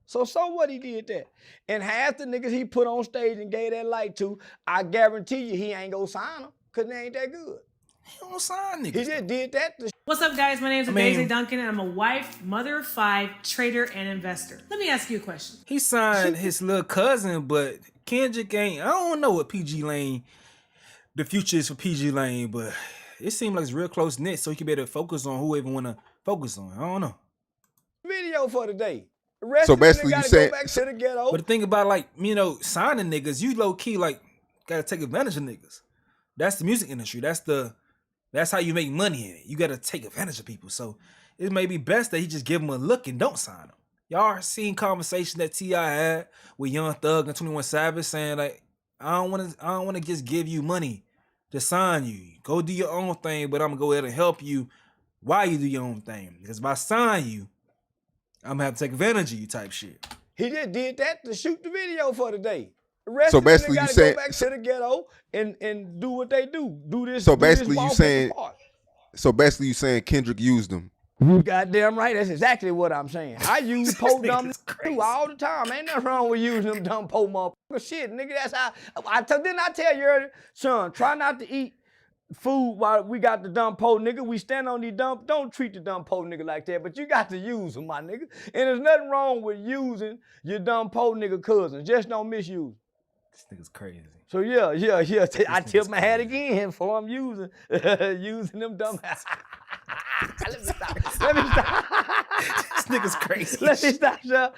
So what he did that. And half the niggas he put on stage and gave that light to, I guarantee you he ain't gonna sign them, cause they ain't that good. He don't sign niggas. He just did that. What's up, guys? My name is Daisy Duncan, and I'm a wife, mother of 5, trader, and investor. Let me ask you a question. He signed his little cousin, but Kendrick ain't. I don't know what PG Lane, the future is for PG Lane, but it seems like it's real close knit, so he can be able to focus on whoever want to focus on. I don't know. Video for the day. The rest So of them basically gotta you said- go back to the ghetto. But the thing about, like, you know, signing niggas, you low key like gotta take advantage of niggas. That's the music industry. That's how you make money in it. You gotta take advantage of people. So it may be best that he just give them a look and don't sign them. Y'all seen conversation that T.I. had with Young Thug and 21 Savage saying like, I don't wanna just give you money to sign you. Go do your own thing, but I'm gonna go ahead and help you while you do your own thing. Because if I sign you, I'm gonna have to take advantage of you type shit. He just did that to shoot the video for the day. The rest So of them basically you gotta saying- go back to the ghetto and do what they do. Do this. So do this basically you walk saying, in the park. Kendrick used them. You goddamn right. That's exactly what I'm saying. I use po dumb too all the time. Ain't nothing wrong with using them dumb po motherfuckers. Shit, nigga, that's how. Didn't I tell you earlier? Son, try not to eat food while we got the dumb po nigga. We stand on these dumb. Don't treat the dumb po nigga like that, but you got to use them, my nigga. And there's nothing wrong with using your dumb po nigga cousins. Just don't misuse them. This nigga's crazy. So yeah. I tip my hat again for I'm using them dumb. Let me stop. This nigga's crazy. Let me stop, y'all.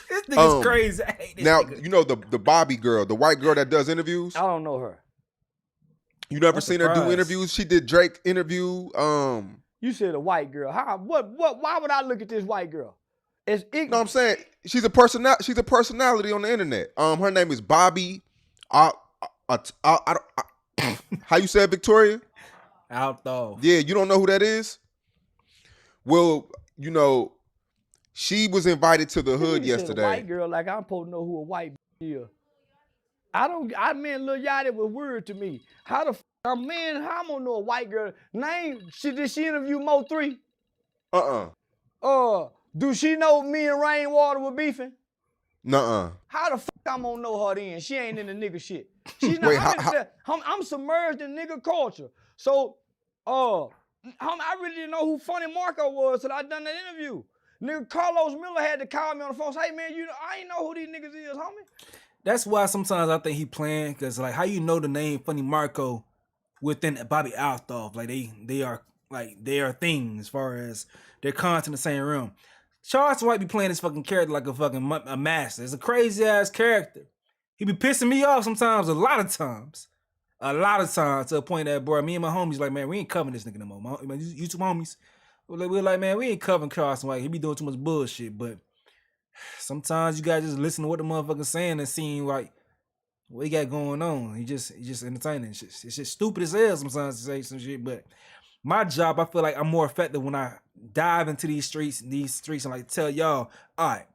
This nigga's crazy. I hate this Now nigga. you know the Bobby girl, the white girl that does interviews. I don't know her. You never I'm seen her do surprised. interviews? She did Drake interview. You said a white girl. How? What? Why would I look at this white girl? It's ignorant. No, I'm saying she's a personality on the internet. Her name is Bobby. How you say it, Victoria? Outlaw. Yeah, you don't know who that is? Well, you know, she was invited to the hood You said yesterday. A white girl, like I'm supposed to know who a white is. I mean, Lil Yachty was weird to me. How the how I'm gonna know a white girl? Did she interview Mo3? Do she know me and Rainwater were beefing? Nuh-uh. How the fuck I'm gonna know her then? She ain't in the nigga shit. She's not. Wait, I'm submerged in nigga culture. So, I really didn't know who Funny Marco was till I done that interview. Nigga Carlos Miller had to call me on the phone. Say, hey man, I ain't know who these niggas is, homie. That's why sometimes I think he playing, because like how you know the name Funny Marco within Bobby Althoff, like they are things as far as their content in the same room. Charleston White be playing this fucking character like a master. It's a crazy ass character. He be pissing me off sometimes, a lot of times to a point that, bro, me and my homies like, man, we ain't covering this nigga no more. You two homies, we're like, man, we ain't covering Charleston White. He be doing too much bullshit, but sometimes you gotta just listen to what the motherfucker's saying and seeing like what he got going on. He just entertaining. It's just stupid as hell sometimes to say some shit, but my job, I feel like I'm more effective when I dive into these streets and like tell y'all, all right,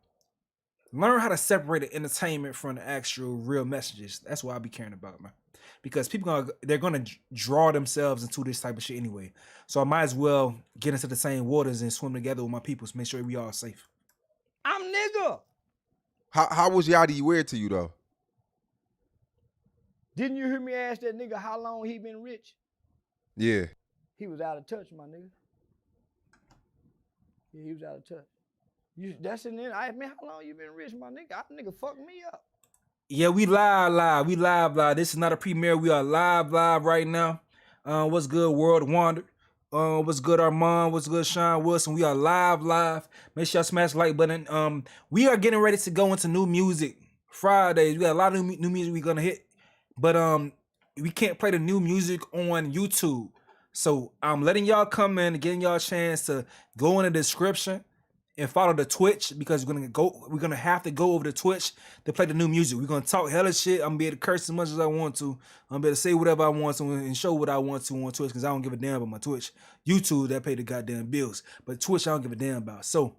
learn how to separate the entertainment from the actual real messages. That's what I be caring about, man. Because they're gonna draw themselves into this type of shit anyway. So I might as well get into the same waters and swim together with my people to make sure we all safe. I'm nigga. How was Yachty weird to you though? Didn't you hear me ask that nigga how long he been rich? Yeah. He was out of touch, my nigga. Yeah, he was out of touch. That's in there. Man, how long you been rich, my nigga? That nigga fucked me up. Yeah, we live. This is not a premiere. We are live right now. What's good, World Wander? What's good, Armand? What's good, Sean Wilson? We are live. Make sure y'all smash the like button. We are getting ready to go into new music Fridays. We got a lot of new music we're gonna hit, but we can't play the new music on YouTube. So I'm letting y'all come in and getting y'all a chance to go in the description and follow the Twitch, because we're gonna have to go over to Twitch to play the new music. We're gonna talk hella shit. I'm gonna be able to curse as much as I want to. I'm gonna be able to say whatever I want to and show what I want to on Twitch, because I don't give a damn about my Twitch. YouTube, that pay the goddamn bills, but Twitch I don't give a damn about. So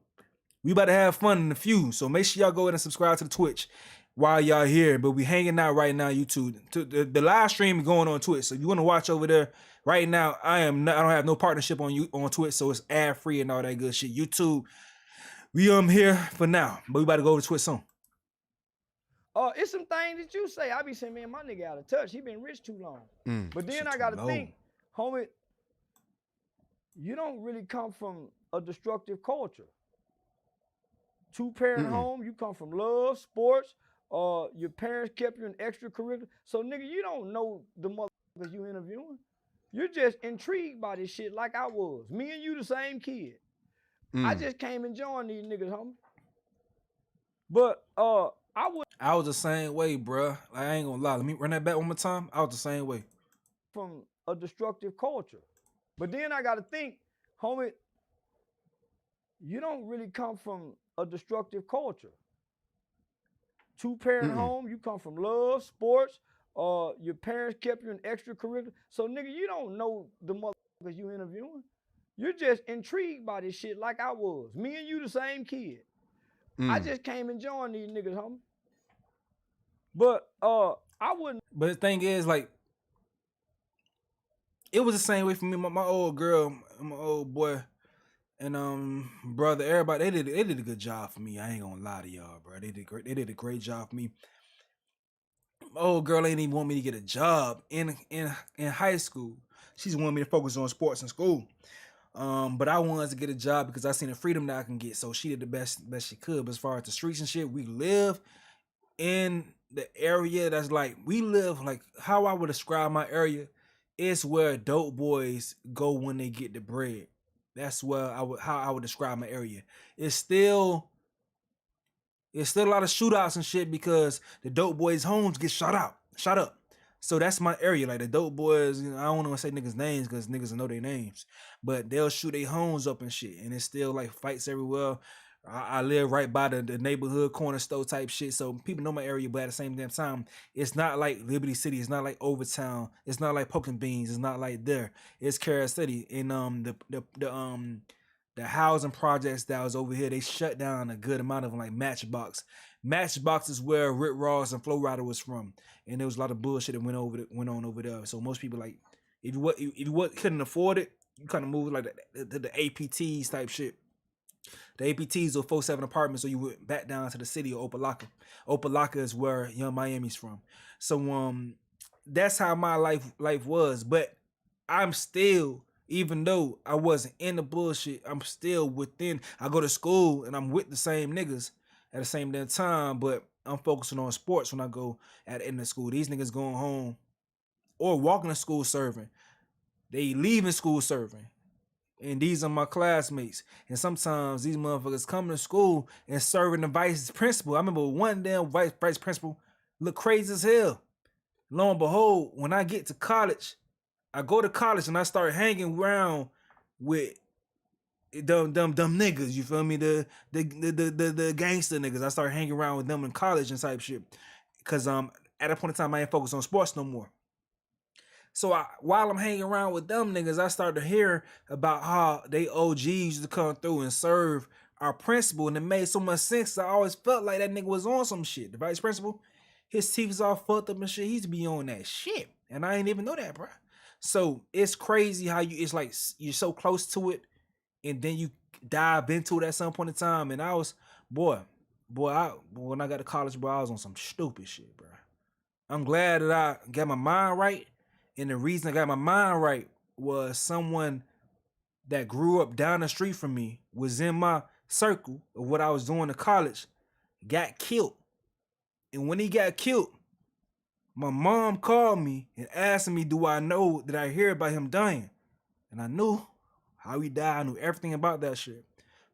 we about to have fun in the few. So make sure y'all go ahead and subscribe to the Twitch. while y'all here, but we hanging out right now, YouTube. The live stream is going on Twitch, so if you want to watch over there right now, I don't have no partnership on Twitch, so it's ad free and all that good shit. YouTube, we here for now, but we about to go to Twitch soon. It's some things that you say. I be saying, man, my nigga out of touch. He been rich too long. But then I gotta think, homie, you don't really come from a destructive culture. Two-parent home, you come from love, sports, your parents kept you in extracurricular. So, nigga, you don't know the motherfuckers you interviewing. You're just intrigued by this shit like I was. Me and you the same kid. I just came and joined these niggas, homie. But I was the same way, bruh. Like, I ain't gonna lie. Let me run that back one more time. I was the same way. From a destructive culture. But then I gotta think, homie, you don't really come from a destructive culture. Two-parent home, you come from love, sports, your parents kept you in extracurricular. So, nigga, you don't know the motherfuckers you interviewing. You're just intrigued by this shit like I was. Me and you the same kid. I just came and joined these niggas, homie. But I wouldn't. But the thing is, like, it was the same way for me. My old girl, my old boy, and brother, everybody, they did a good job for me. I ain't gonna lie to y'all, bro. They did a great job for me. My old girl ain't even want me to get a job in high school. She's wanted me to focus on sports in school. But I wanted to get a job because I seen the freedom that I can get. So she did the best she could. But as far as the streets and shit, we live in the area that's like, we live like, how I would describe my area is where dope boys go when they get the bread. That's where how I would describe my area. It's still a lot of shootouts and shit because the dope boys' homes get shot up. So that's my area. Like the dope boys, you know, I don't want to say niggas' names because niggas know their names, but they'll shoot their homes up and shit. And it's still like fights everywhere. I live right by the neighborhood corner store type shit. So people know my area, but at the same damn time, it's not like Liberty City. It's not like Overtown. It's not like Poking Beans. It's not like there. It's Carol City. And the housing projects that was over here, they shut down a good amount of them, like Matchbox. Matchbox is where Rick Ross and Flo Rida was from, and there was a lot of bullshit that went on over there. So most people, like, if you couldn't afford it, you kind of moved like the APTs type shit. The APTs or 47 apartments, so you went back down to the city of Opelika. Opelika is where Young Miami's from. So that's how my life was. But I'm still, even though I wasn't in the bullshit, I'm still within. I go to school and I'm with the same niggas at the same damn time, but I'm focusing on sports when I go at the end of school. These niggas going home or walking to school serving. They leaving school serving. And these are my classmates. And sometimes these motherfuckers come to school and serving the vice principal. I remember one damn vice principal look crazy as hell. Lo and behold, when I get to college, I go to college and I start hanging around with dumb niggas. You feel me? The gangster niggas. I start hanging around with them in college and type shit. Cause at that point in time, I ain't focused on sports no more. So while I'm hanging around with them niggas, I started to hear about how they OGs used to come through and serve our principal, and it made so much sense. I always felt like that nigga was on some shit. The vice principal, his teeth is all fucked up and shit. He used to be on that shit, and I didn't even know that, bro. So it's crazy how it's like you're so close to it, and then you dive into it at some point in time. And I was, when I got to college, bro, I was on some stupid shit, bro. I'm glad that I got my mind right. And the reason I got my mind right was someone that grew up down the street from me, was in my circle of what I was doing in college, got killed. And when he got killed, my mom called me and asked me, do I know that I hear about him dying? And I knew how he died. I knew everything about that shit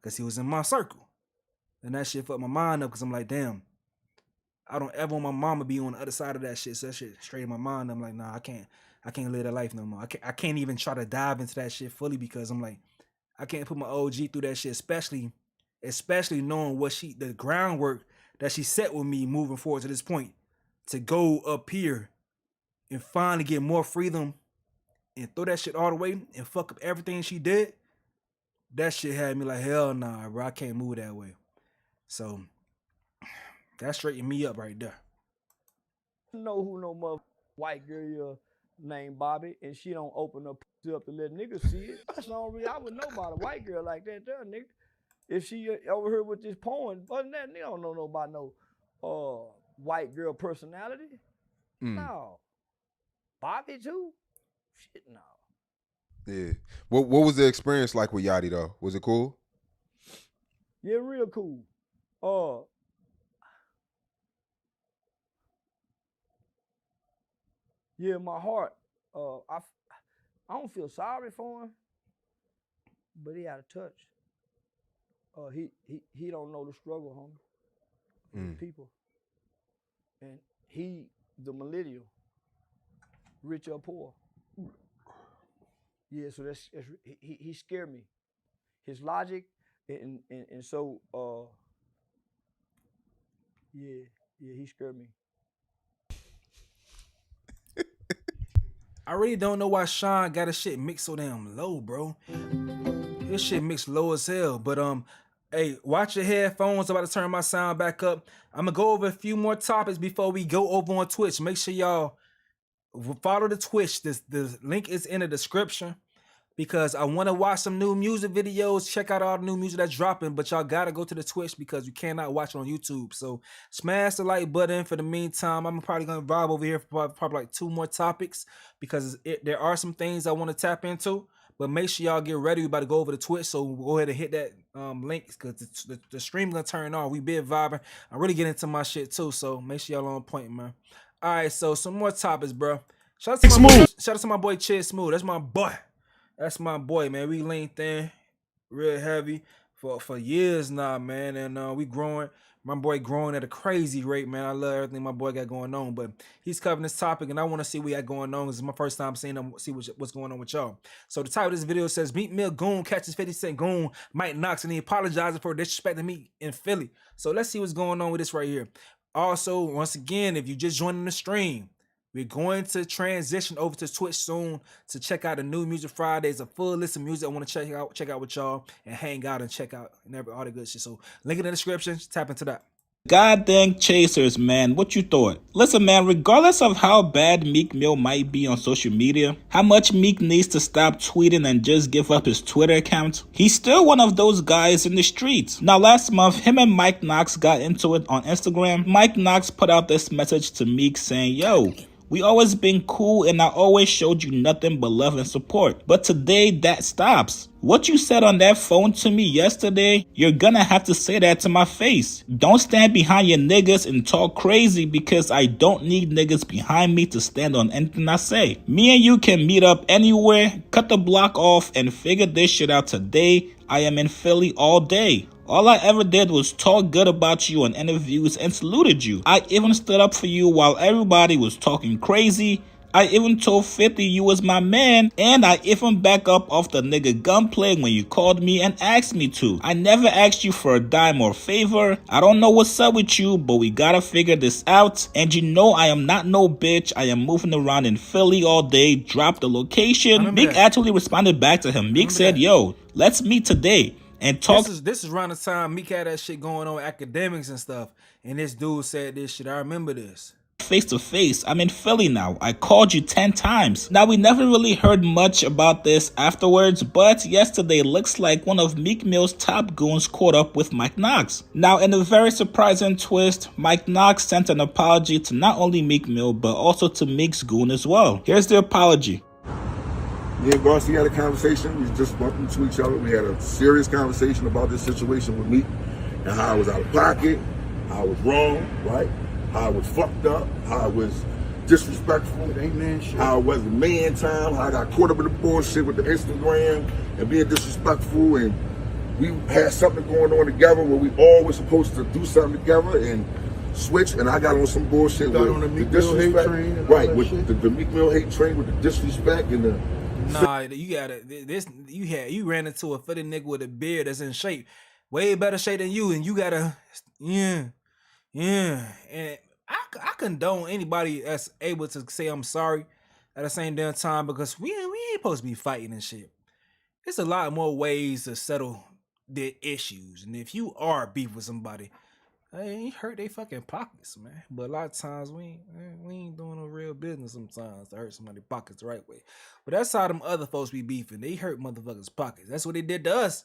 because he was in my circle. And that shit fucked my mind up because I'm like, damn, I don't ever want my mama be on the other side of that shit. So that shit straight in my mind. I'm like, nah, I can't live that life no more. I can't even try to dive into that shit fully because I'm like, I can't put my OG through that shit, especially knowing what the groundwork that she set with me moving forward to this point to go up here and finally get more freedom and throw that shit all the way and fuck up everything she did. That shit had me like, hell nah, bro, I can't move that way. So That straightened me up right there. I know who no mother white girl named Bobby, and she don't open her pussy up to let niggas see it. That's the only reason I would know about a white girl like that there, nigga. If she over here with this porn, other than that, they don't know about no white girl personality. No. Bobby too? Shit, no. Yeah. What was the experience like with Yachty though? Was it cool? Yeah, real cool. Yeah, my heart. I don't feel sorry for him, but he out of touch. He don't know the struggle, homie. People, and he the millennial, rich or poor. Yeah, so that's he scared me. His logic and so yeah, he scared me. I really don't know why Sean got his shit mixed so damn low, bro. His shit mixed low as hell. But hey, watch your headphones. I'm about to turn my sound back up. I'm gonna go over a few more topics before we go over on Twitch. Make sure y'all follow the Twitch. The link is in the description. Because I want to watch some new music videos, check out all the new music that's dropping, but y'all got to go to the Twitch because you cannot watch it on YouTube. So smash the like button for the meantime. I'm probably going to vibe over here for probably like 2 more topics because there are some things I want to tap into. But make sure y'all get ready. We about to go over to Twitch, so go ahead and hit that link because the stream going to turn on. We been vibing. I really get into my shit too, so make sure y'all on point, man. All right, so some more topics, bro. Shout out to my boy Chid Smooth. That's my boy. That's my boy, man. We linked in real heavy for years now, man. And we growing. My boy growing at a crazy rate, man. I love everything my boy got going on. But he's covering this topic, and I want to see what he got going on. This is my first time seeing him, see what's going on with y'all. So the title of this video says, Meek Mill goon catches 50 Cent goon Mike Knox, and he apologizing for disrespecting me in Philly. So let's see what's going on with this right here. Also, once again, if you just joining the stream, we're going to transition over to Twitch soon to check out the new Music Fridays, a full list of music I want to check out with y'all and hang out and check out and all the good shit. So link in the description, tap into that. Goddamn chasers, man. What you thought? Listen, man, regardless of how bad Meek Mill might be on social media, how much Meek needs to stop tweeting and just give up his Twitter account, he's still one of those guys in the streets. Now, last month, him and Mike Knox got into it on Instagram. Mike Knox put out this message to Meek saying, yo, we always been cool and I always showed you nothing but love and support. But today that stops. What you said on that phone to me yesterday, you're gonna have to say that to my face. Don't stand behind your niggas and talk crazy because I don't need niggas behind me to stand on anything I say. Me and you can meet up anywhere, cut the block off and figure this shit out today. I am in Philly all day. All I ever did was talk good about you on interviews and saluted you. I even stood up for you while everybody was talking crazy. I even told 50 you was my man, and I even back up off the nigga gunplay when you called me and asked me to. I never asked you for a dime or favor. I don't know what's up with you, but we gotta figure this out. And you know I am not no bitch. I am moving around in Philly all day. Drop the location. Meek actually responded back to him. Meek said, yo, let's meet today and talk. This is around the time Meek had that shit going on, academics and stuff. And this dude said this shit. I remember this. Face to face. I'm in Philly now. I called you 10 times. Now, we never really heard much about this afterwards, but yesterday looks like one of Meek Mill's top goons caught up with Mike Knox. Now, in a very surprising twist, Mike Knox sent an apology to not only Meek Mill, but also to Meek's goon as well. Here's the apology. Me and Garcia had a conversation. We just bumped into each other. We had a serious conversation about this situation with Meek and how I was out of pocket, how I was wrong, right? How I was fucked up, how I was disrespectful, how I wasn't man time, how I got caught up in the bullshit with the Instagram and being disrespectful, and we had something going on together where we all were supposed to do something together and switch, and I got on some bullshit with the disrespect, right? With the Meek Mill hate train, with the disrespect and the. Nah, you gotta you ran into a fitted nigga with a beard that's in shape, way better shape than you, and you gotta Yeah, and I condone anybody that's able to say I'm sorry at the same damn time because we ain't supposed to be fighting and shit. There's a lot more ways to settle their issues, and if you are beef with somebody, Hey, it hurt they fucking pockets, man. But a lot of times we ain't doing no real business sometimes to hurt somebody's pockets the right way. But that's how them other folks be beefing. They hurt motherfuckers' pockets. That's what they did to us.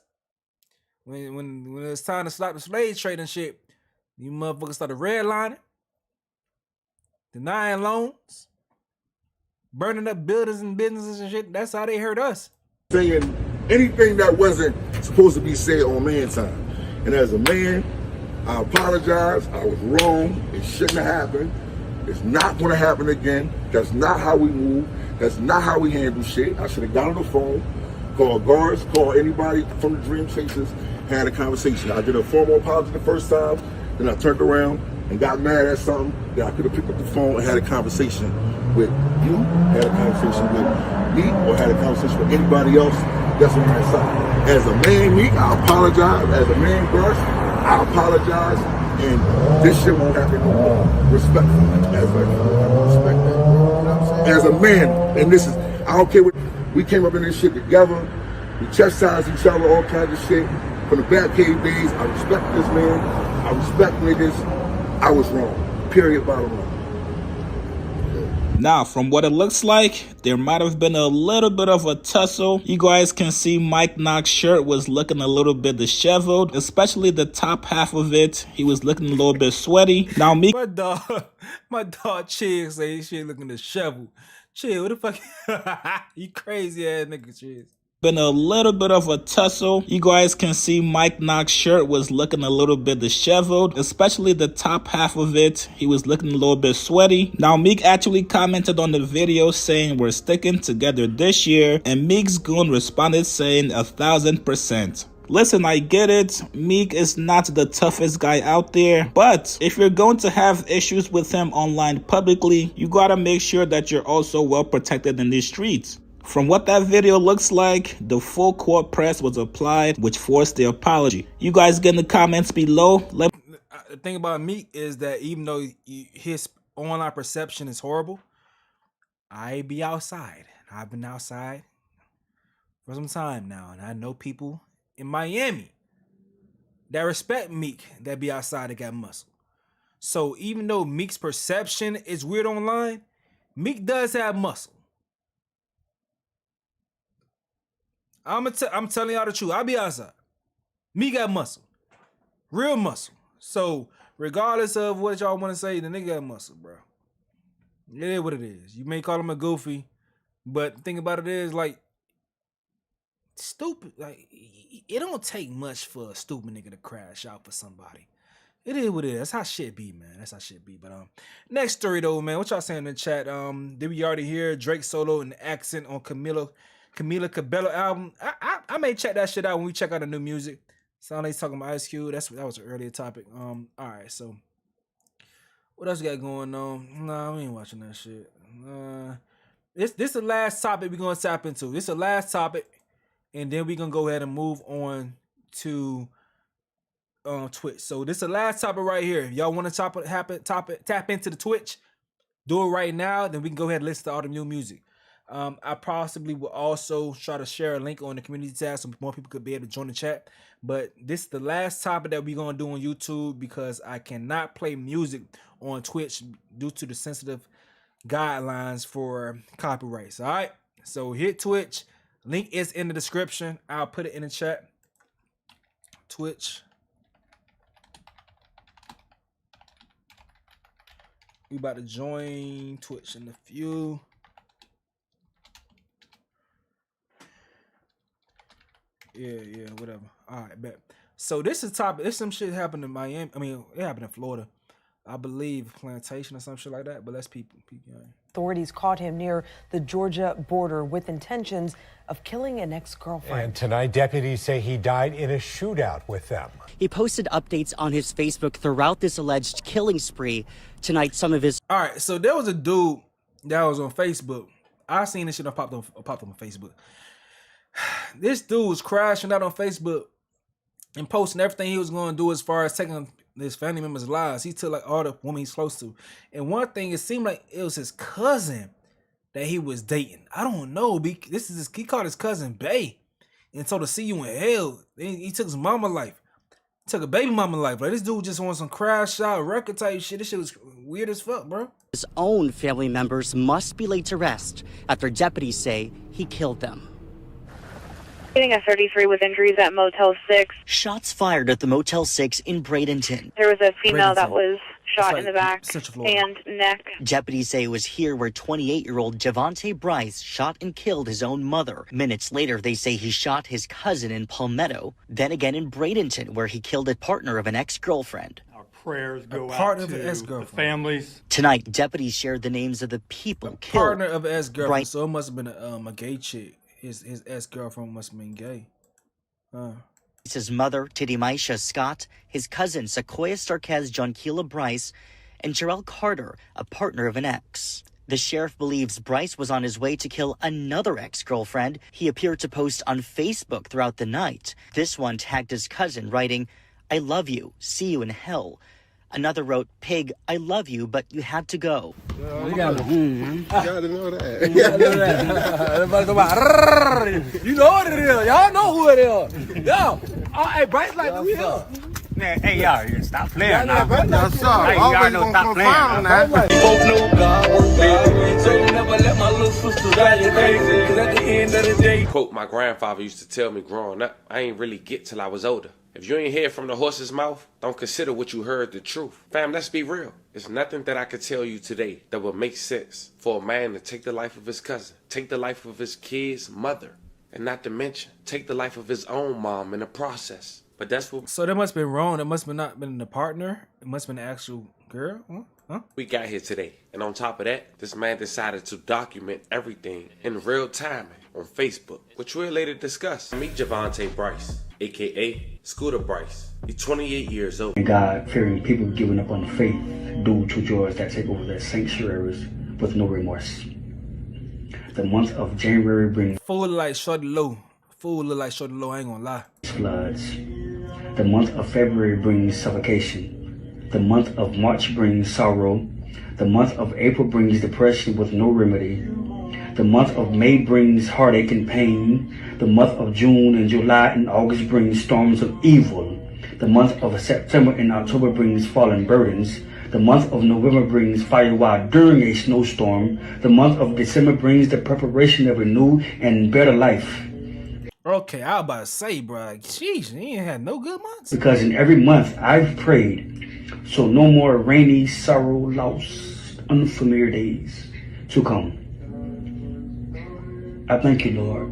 When it's time to stop the slave trade and shit, you motherfuckers started redlining, denying loans, burning up buildings and businesses and shit. That's how they hurt us. Saying anything that wasn't supposed to be said on man time. And as a man, I apologize. I was wrong. It shouldn't have happened. It's not going to happen again. That's not how we move. That's not how we handle shit. I should have got on the phone, called guards, called anybody from the Dream Chasers, had a conversation. I did a formal apology the first time, then I turned around and got mad at something. Then I could have picked up the phone and had a conversation with you, had a conversation with me, or had a conversation with anybody else that's on my side. As a man, Meek, I apologize. As a man, Garth, I apologize. And this shit won't happen no more. Respectfully. As a man, and this is, I don't care what, we came up in this shit together. We chastised each other, all kinds of shit. From the Batcave days, I respect this man. I respect niggas. I was wrong. Period, bottom line. Now, from what it looks like, there might have been a little bit of a tussle. You guys can see Mike Knox's shirt was looking a little bit disheveled, especially the top half of it. He was looking a little bit sweaty. Now, Meek... My dog Chill say he shit looking disheveled. Chill, what the fuck? You crazy ass nigga, Chill. Been a little bit of a tussle. You guys can see Mike Knox's shirt was looking a little bit disheveled, especially the top half of it. He was looking a little bit sweaty. Now, Meek actually commented on the video saying we're sticking together this year, and Meek's goon responded saying 1,000%. Listen, I get it. Meek is not the toughest guy out there, but if you're going to have issues with him online publicly, you gotta make sure that you're also well protected in these streets. From what that video looks like, the full court press was applied, which forced the apology. You guys get in the comments below. The thing about Meek is that even though his online perception is horrible, I be outside. I've been outside for some time now, and I know people in Miami that respect Meek that be outside that got muscle. So even though Meek's perception is weird online, Meek does have muscle. I'm telling y'all the truth. I be outside. Me got muscle. Real muscle. So, regardless of what y'all want to say, the nigga got muscle, bro. It is what it is. You may call him a goofy, but the thing about it is, like, stupid. Like, it don't take much for a stupid nigga to crash out for somebody. It is what it is. That's how shit be, man. That's how shit be. But next story though, man. What y'all saying in the chat? Did we already hear Drake solo and accent on Camila Cabello album? I may check that shit out when we check out the new music. Sound like he's talking about Ice Cube. That was an earlier topic. All right, so what else we got going on? Nah, we ain't watching that shit. This the last topic we're gonna tap into. This the last topic, and then we're gonna go ahead and move on to Twitch. So this is the last topic right here. If y'all want to tap into the Twitch, do it right now. Then we can go ahead and listen to all the new music. I possibly will also try to share a link on the community tab so more people could be able to join the chat. But this is the last topic that we're going to do on YouTube because I cannot play music on Twitch due to the sensitive guidelines for copyrights. All right. So hit Twitch. Link is in the description. I'll put it in the chat. Twitch. We about to join Twitch in a few. Yeah, whatever. All right, bet. So this is topic. This some shit happened in Miami. I mean, it happened in Florida. I believe Plantation or some shit like that. But let's peep. Authorities caught him near the Georgia border with intentions of killing an ex-girlfriend. And tonight, deputies say he died in a shootout with them. He posted updates on his Facebook throughout this alleged killing spree. Tonight, some of his... All right, so there was a dude that was on Facebook. I seen this shit popped up on Facebook. This dude was crashing out on Facebook and posting everything he was going to do as far as taking his family members' lives. He took like all the women he's close to. And one thing, it seemed like it was his cousin that he was dating. I don't know. He called his cousin Bay and told her, see you in hell. He took his mama's life. Took a baby mama life. Like, this dude just wants some crash out record type shit. This shit was weird as fuck, bro. His own family members must be laid to rest after deputies say he killed them. Getting a 33 with injuries at Motel 6. Shots fired at the Motel 6 in Bradenton. There was a female that was shot in the back Florida. and neck. Deputies say it was here where 28-year-old Javante Bryce shot and killed his own mother. Minutes later, they say he shot his cousin in Palmetto, then again in Bradenton, where he killed a partner of an ex-girlfriend. Prayers go part out of to the ex-girlfriend. the families. Tonight, deputies shared the names of the people killed. Partner of an ex-girlfriend. Right. So it must have been a gay chick. His ex-girlfriend must have been gay. His mother, Tidimaisha Scott, his cousin, Sequoia Starquez Jonquila Bryce, and Jarrell Carter, a partner of an ex. The sheriff believes Bryce was on his way to kill another ex-girlfriend. He appeared to post on Facebook throughout the night. This one tagged his cousin, writing, "I love you, see you in hell." Another wrote, "Pig, I love you, but you had to go." You gotta know that. You know what it is. Y'all know who it is. Yo. Oh, hey, Bryce like we here. Man, hey, y'all, stop playing now. Yes, sir. Hey, y'all Always know, gonna stop playing confirm now. that. Both know God was big, so you never let my little sister drive you crazy. Cause at the end of the day, Quote, my grandfather used to tell me growing up, I ain't really get till I was older. If you ain't hear from the horse's mouth, don't consider what you heard the truth. Fam, let's be real. There's nothing that I could tell you today that would make sense for a man to take the life of his cousin, take the life of his kid's mother, and not to mention, take the life of his own mom in the process. But that's what... So that must have been wrong. It must have not been the partner. It must have been the actual girl. Huh? we got here today. And on top of that, this man decided to document everything in real time on Facebook, which we'll later discuss. Meet Javante Bryce, a.k.a. Scooter Bryce. He's 28 years old. God-fearing people giving up on faith due to joys that take over their sanctuaries with no remorse. The month of January brings Fool look like Shorty Low. Fool look like Shorty Low, I ain't gonna lie. floods. The month of February brings suffocation. The month of March brings sorrow. The month of April brings depression with no remedy. The month of May brings heartache and pain. The month of June and July and August brings storms of evil. The month of September and October brings fallen burdens. The month of November brings fire while during a snowstorm. The month of December brings the preparation of a new and better life. Okay, I was about to say, bro, like, jeez, he ain't had no good months. Because in every month I've prayed, so no more rainy, sorrow, loss, unfamiliar days to come. I thank you, Lord,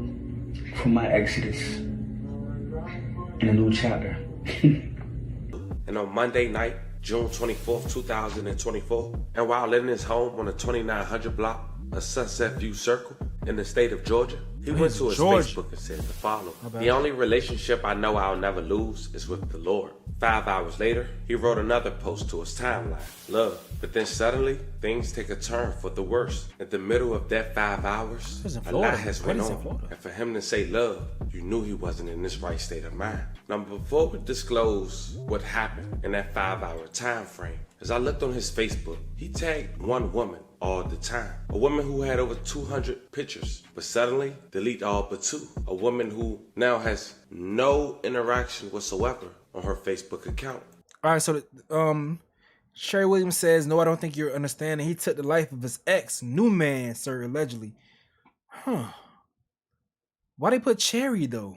for my exodus in a new chapter. And on Monday night, June 24th, 2024, and while living in his home on the 2900 block of Sunset View Circle in the state of Georgia, he went to his Facebook and said to follow. The only relationship I know I'll never lose is with the Lord. 5 hours later, he wrote another post to his timeline, love. But then suddenly, things take a turn for the worse. At the middle of that 5 hours, a lot has went on. And for him to say love, you knew he wasn't in this right state of mind. Now, before we disclose what happened in that 5 hour time frame, as I looked on his Facebook, he tagged one woman all the time. A woman who had over 200 pictures, but suddenly delete all but 2. A woman who now has no interaction whatsoever on her Facebook account. All right, so Sherry Williams says, no, I don't think you're understanding. He took the life of his ex, new man, sir, allegedly. Huh. Why they put Cherry, though?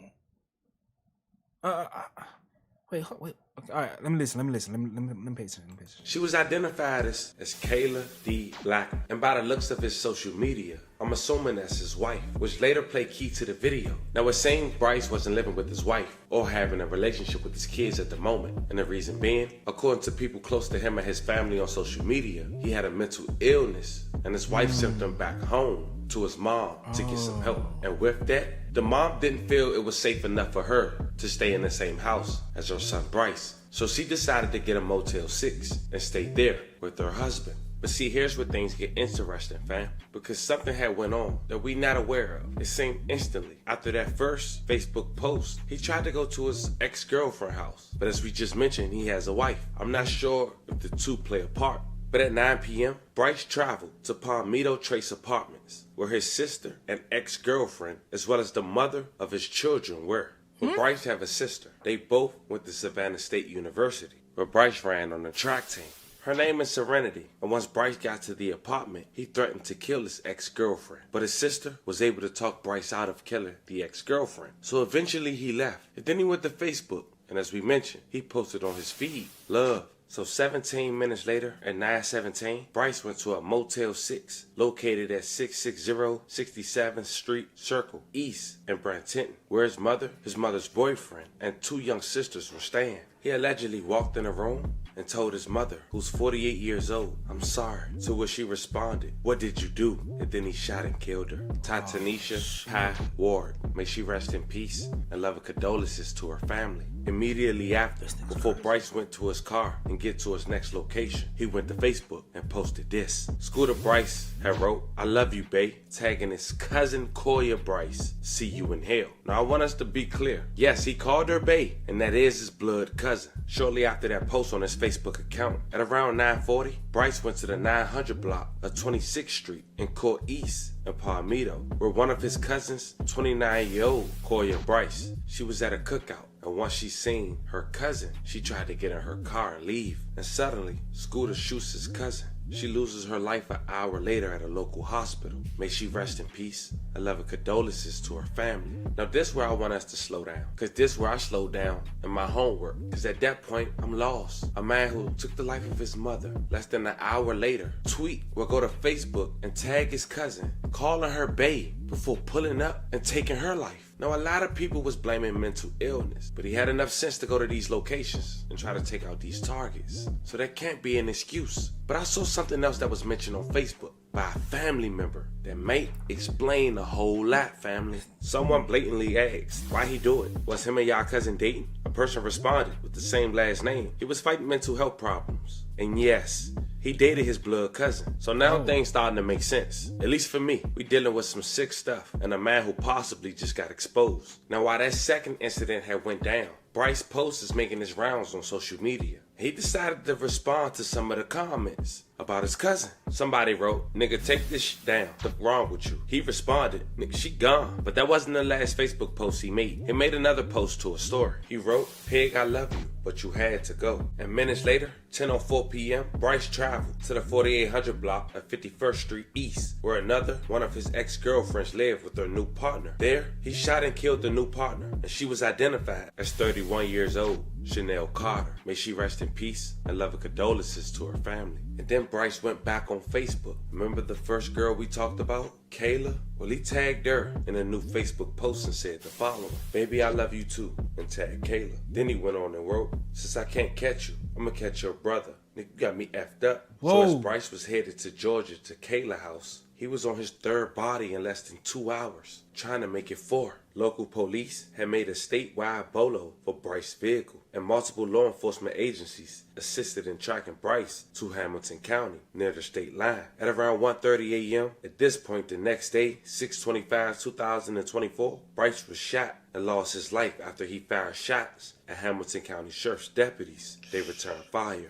Wait. Okay, all right, let me listen. Let me pay attention. She was identified as Kayla D. Black, and by the looks of his social media, I'm assuming that's his wife, which later played key to the video. Now, it seems Bryce wasn't living with his wife or having a relationship with his kids at the moment, and the reason being, according to people close to him and his family on social media, he had a mental illness, and his wife sent him back home to his mom to get some help. And with that, the mom didn't feel it was safe enough for her to stay in the same house as her son Bryce. So she decided to get a Motel 6 and stay there with her husband. But see, here's where things get interesting, fam. Because something had went on that we not aware of. It seemed instantly after that first Facebook post, he tried to go to his ex-girlfriend's house. But as we just mentioned, he has a wife. I'm not sure if the two play a part. But at 9 p.m., Bryce traveled to Palmetto Trace Apartments, where his sister and ex-girlfriend, as well as the mother of his children, were. But Bryce have a sister. They both went to Savannah State University, where Bryce ran on the track team. Her name is Serenity, and once Bryce got to the apartment, he threatened to kill his ex-girlfriend. But his sister was able to talk Bryce out of killing the ex-girlfriend. So eventually he left. And then he went to Facebook, and as we mentioned, he posted on his feed, love. So 17 minutes later, at 9:17, Bryce went to a Motel 6, located at 660 67th Street Circle East in Brantenton, where his mother's boyfriend, and 2 young sisters were staying. He allegedly walked in a room and told his mother, who's 48 years old, "I'm sorry." To which she responded, "What did you do?" And then he shot and killed her. Tatanisha Pye Ward, may she rest in peace, and love and condolences to her family. Immediately after, before Bryce went to his car and get to his next location, he went to Facebook and posted this. Scooter Bryce had wrote, "I love you, bae," tagging his cousin Koya Bryce, "See you in hell." Now I want us to be clear. Yes, he called her bae, and that is his blood cousin. Shortly after that post on his Facebook account, at around 9:40, Bryce went to the 900 block of 26th Street in Court East in Palmetto, where one of his cousins, 29-year-old Koya Bryce, she was at a cookout. And once she seen her cousin, she tried to get in her car and leave. And suddenly, Scooter shoots his cousin. She loses her life an hour later at a local hospital. May she rest in peace. I love and condolences to her family. Now this where I want us to slow down. Cause this where I slow down in my homework. Cause at that point, I'm lost. A man who took the life of his mother less than an hour later, tweet will go to Facebook and tag his cousin, calling her bae before pulling up and taking her life. Now, a lot of people was blaming mental illness, but he had enough sense to go to these locations and try to take out these targets. So that can't be an excuse. But I saw something else that was mentioned on Facebook by a family member that may explain a whole lot, family. Someone blatantly asked why he do it. Was him and y'all cousin dating? A person responded with the same last name. He was fighting mental health problems. And yes, he dated his blood cousin. So now things starting to make sense. At least for me. We dealing with some sick stuff and a man who possibly just got exposed. Now while that second incident had went down, Bryce post is making his rounds on social media. He decided to respond to some of the comments about his cousin. Somebody wrote, "Nigga, take this shit down. What's wrong with you?" He responded, "Nigga, she gone." But that wasn't the last Facebook post he made. He made another post to a story. He wrote, "Pig, I love you, but you had to go." And minutes later, 10:04 p.m., Bryce traveled to the 4800 block of 51st Street East, where another one of his ex-girlfriends lived with her new partner. There, he shot and killed the new partner, and she was identified as 31 years old, Chanel Carter. May she rest in peace and love and condolences to her family. And then Bryce went back on Facebook. Remember the first girl we talked about, Kayla? Well, he tagged her in a new Facebook post and said the following: "Baby, I love you too," and tagged Kayla. Then he went on and wrote, "Since I can't catch you, I'm gonna catch your brother. Nigga, you got me effed up." Whoa. So as Bryce was headed to Georgia to Kayla house, he was on his third body in less than 2 hours, trying to make it 4. Local police had made a statewide bolo for Bryce's vehicle, and multiple law enforcement agencies assisted in tracking Bryce to Hamilton County near the state line. At around 1:30 a.m., at this point the next day, 6/25/2024, Bryce was shot and lost his life after he fired shots at Hamilton County Sheriff's deputies. They returned fire.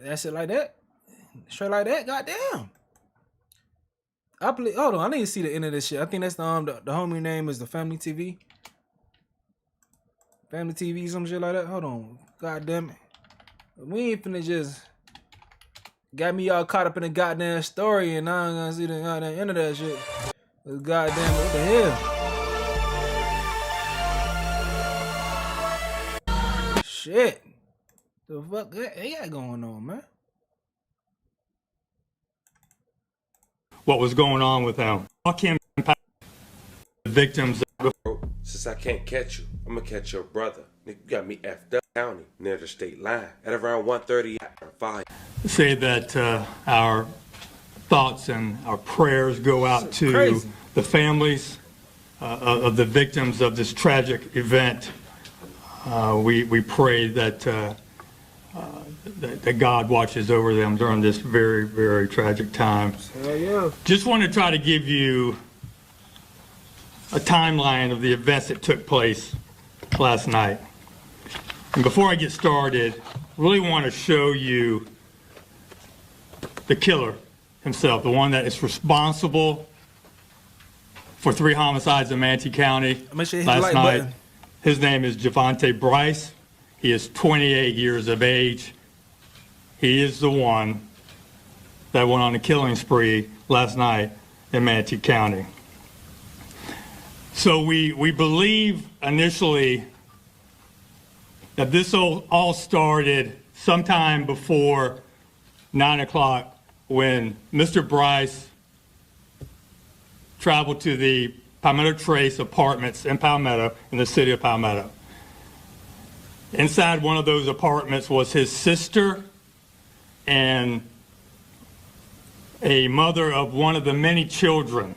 That's it like that? Straight like that? Goddamn. I believe. Hold on, I need to see the end of this shit. I think that's the homie name is the Family TV. Family TV, some shit like that. Hold on. God damn it. We ain't finna just got me all caught up in the goddamn story and now I'm gonna see the goddamn end of that shit. Goddamn, what the hell? Shit. The fuck they got going on, man? What was going on with them? Fuck him. The victims. Since I can't catch you, I'm gonna catch your brother. Nigga, you got me effed up county near the state line. At around 1:30, fire. Say that our thoughts and our prayers go out to the families of the victims of this tragic event. We pray that that God watches over them during this very, very tragic time. Hell yeah. Just want to try to give you a timeline of the events that took place last night. And before I get started, I really want to show you the killer himself, the one that is responsible for 3 homicides in Manatee County Make sure you hit the last like night. button. His name is Javante Bryce. He is 28 years of age. He is the one that went on a killing spree last night in Manatee County. So we believe initially that this all started sometime before 9 o'clock when Mr. Bryce traveled to the Palmetto Trace Apartments in Palmetto, in the city of Palmetto. Inside one of those apartments was his sister and a mother of one of the many children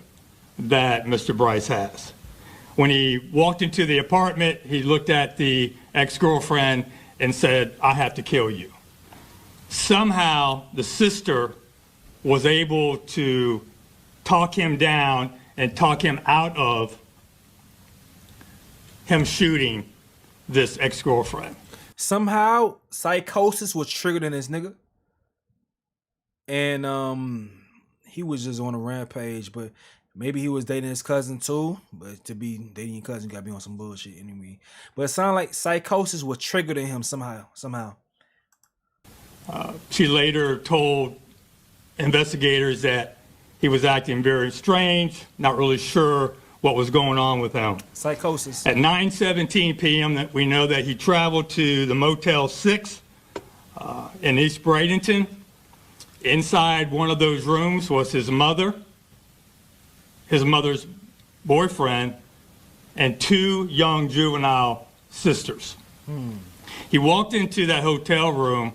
that Mr. Bryce has. When he walked into the apartment, he looked at the ex-girlfriend and said, "I have to kill you." Somehow, the sister was able to talk him down and talk him out of him shooting this ex-girlfriend. Somehow, psychosis was triggered in this nigga. And he was just on a rampage, but maybe he was dating his cousin too. But to be dating your cousin, you gotta be on some bullshit anyway. But it sounded like psychosis was triggered in him somehow. She later told investigators that he was acting very strange, not really sure what was going on with him. Psychosis. At 9:17 p.m., that we know that he traveled to the Motel 6 in East Bradenton. Inside one of those rooms was his mother, his mother's boyfriend, and 2 young juvenile sisters. He walked into that hotel room,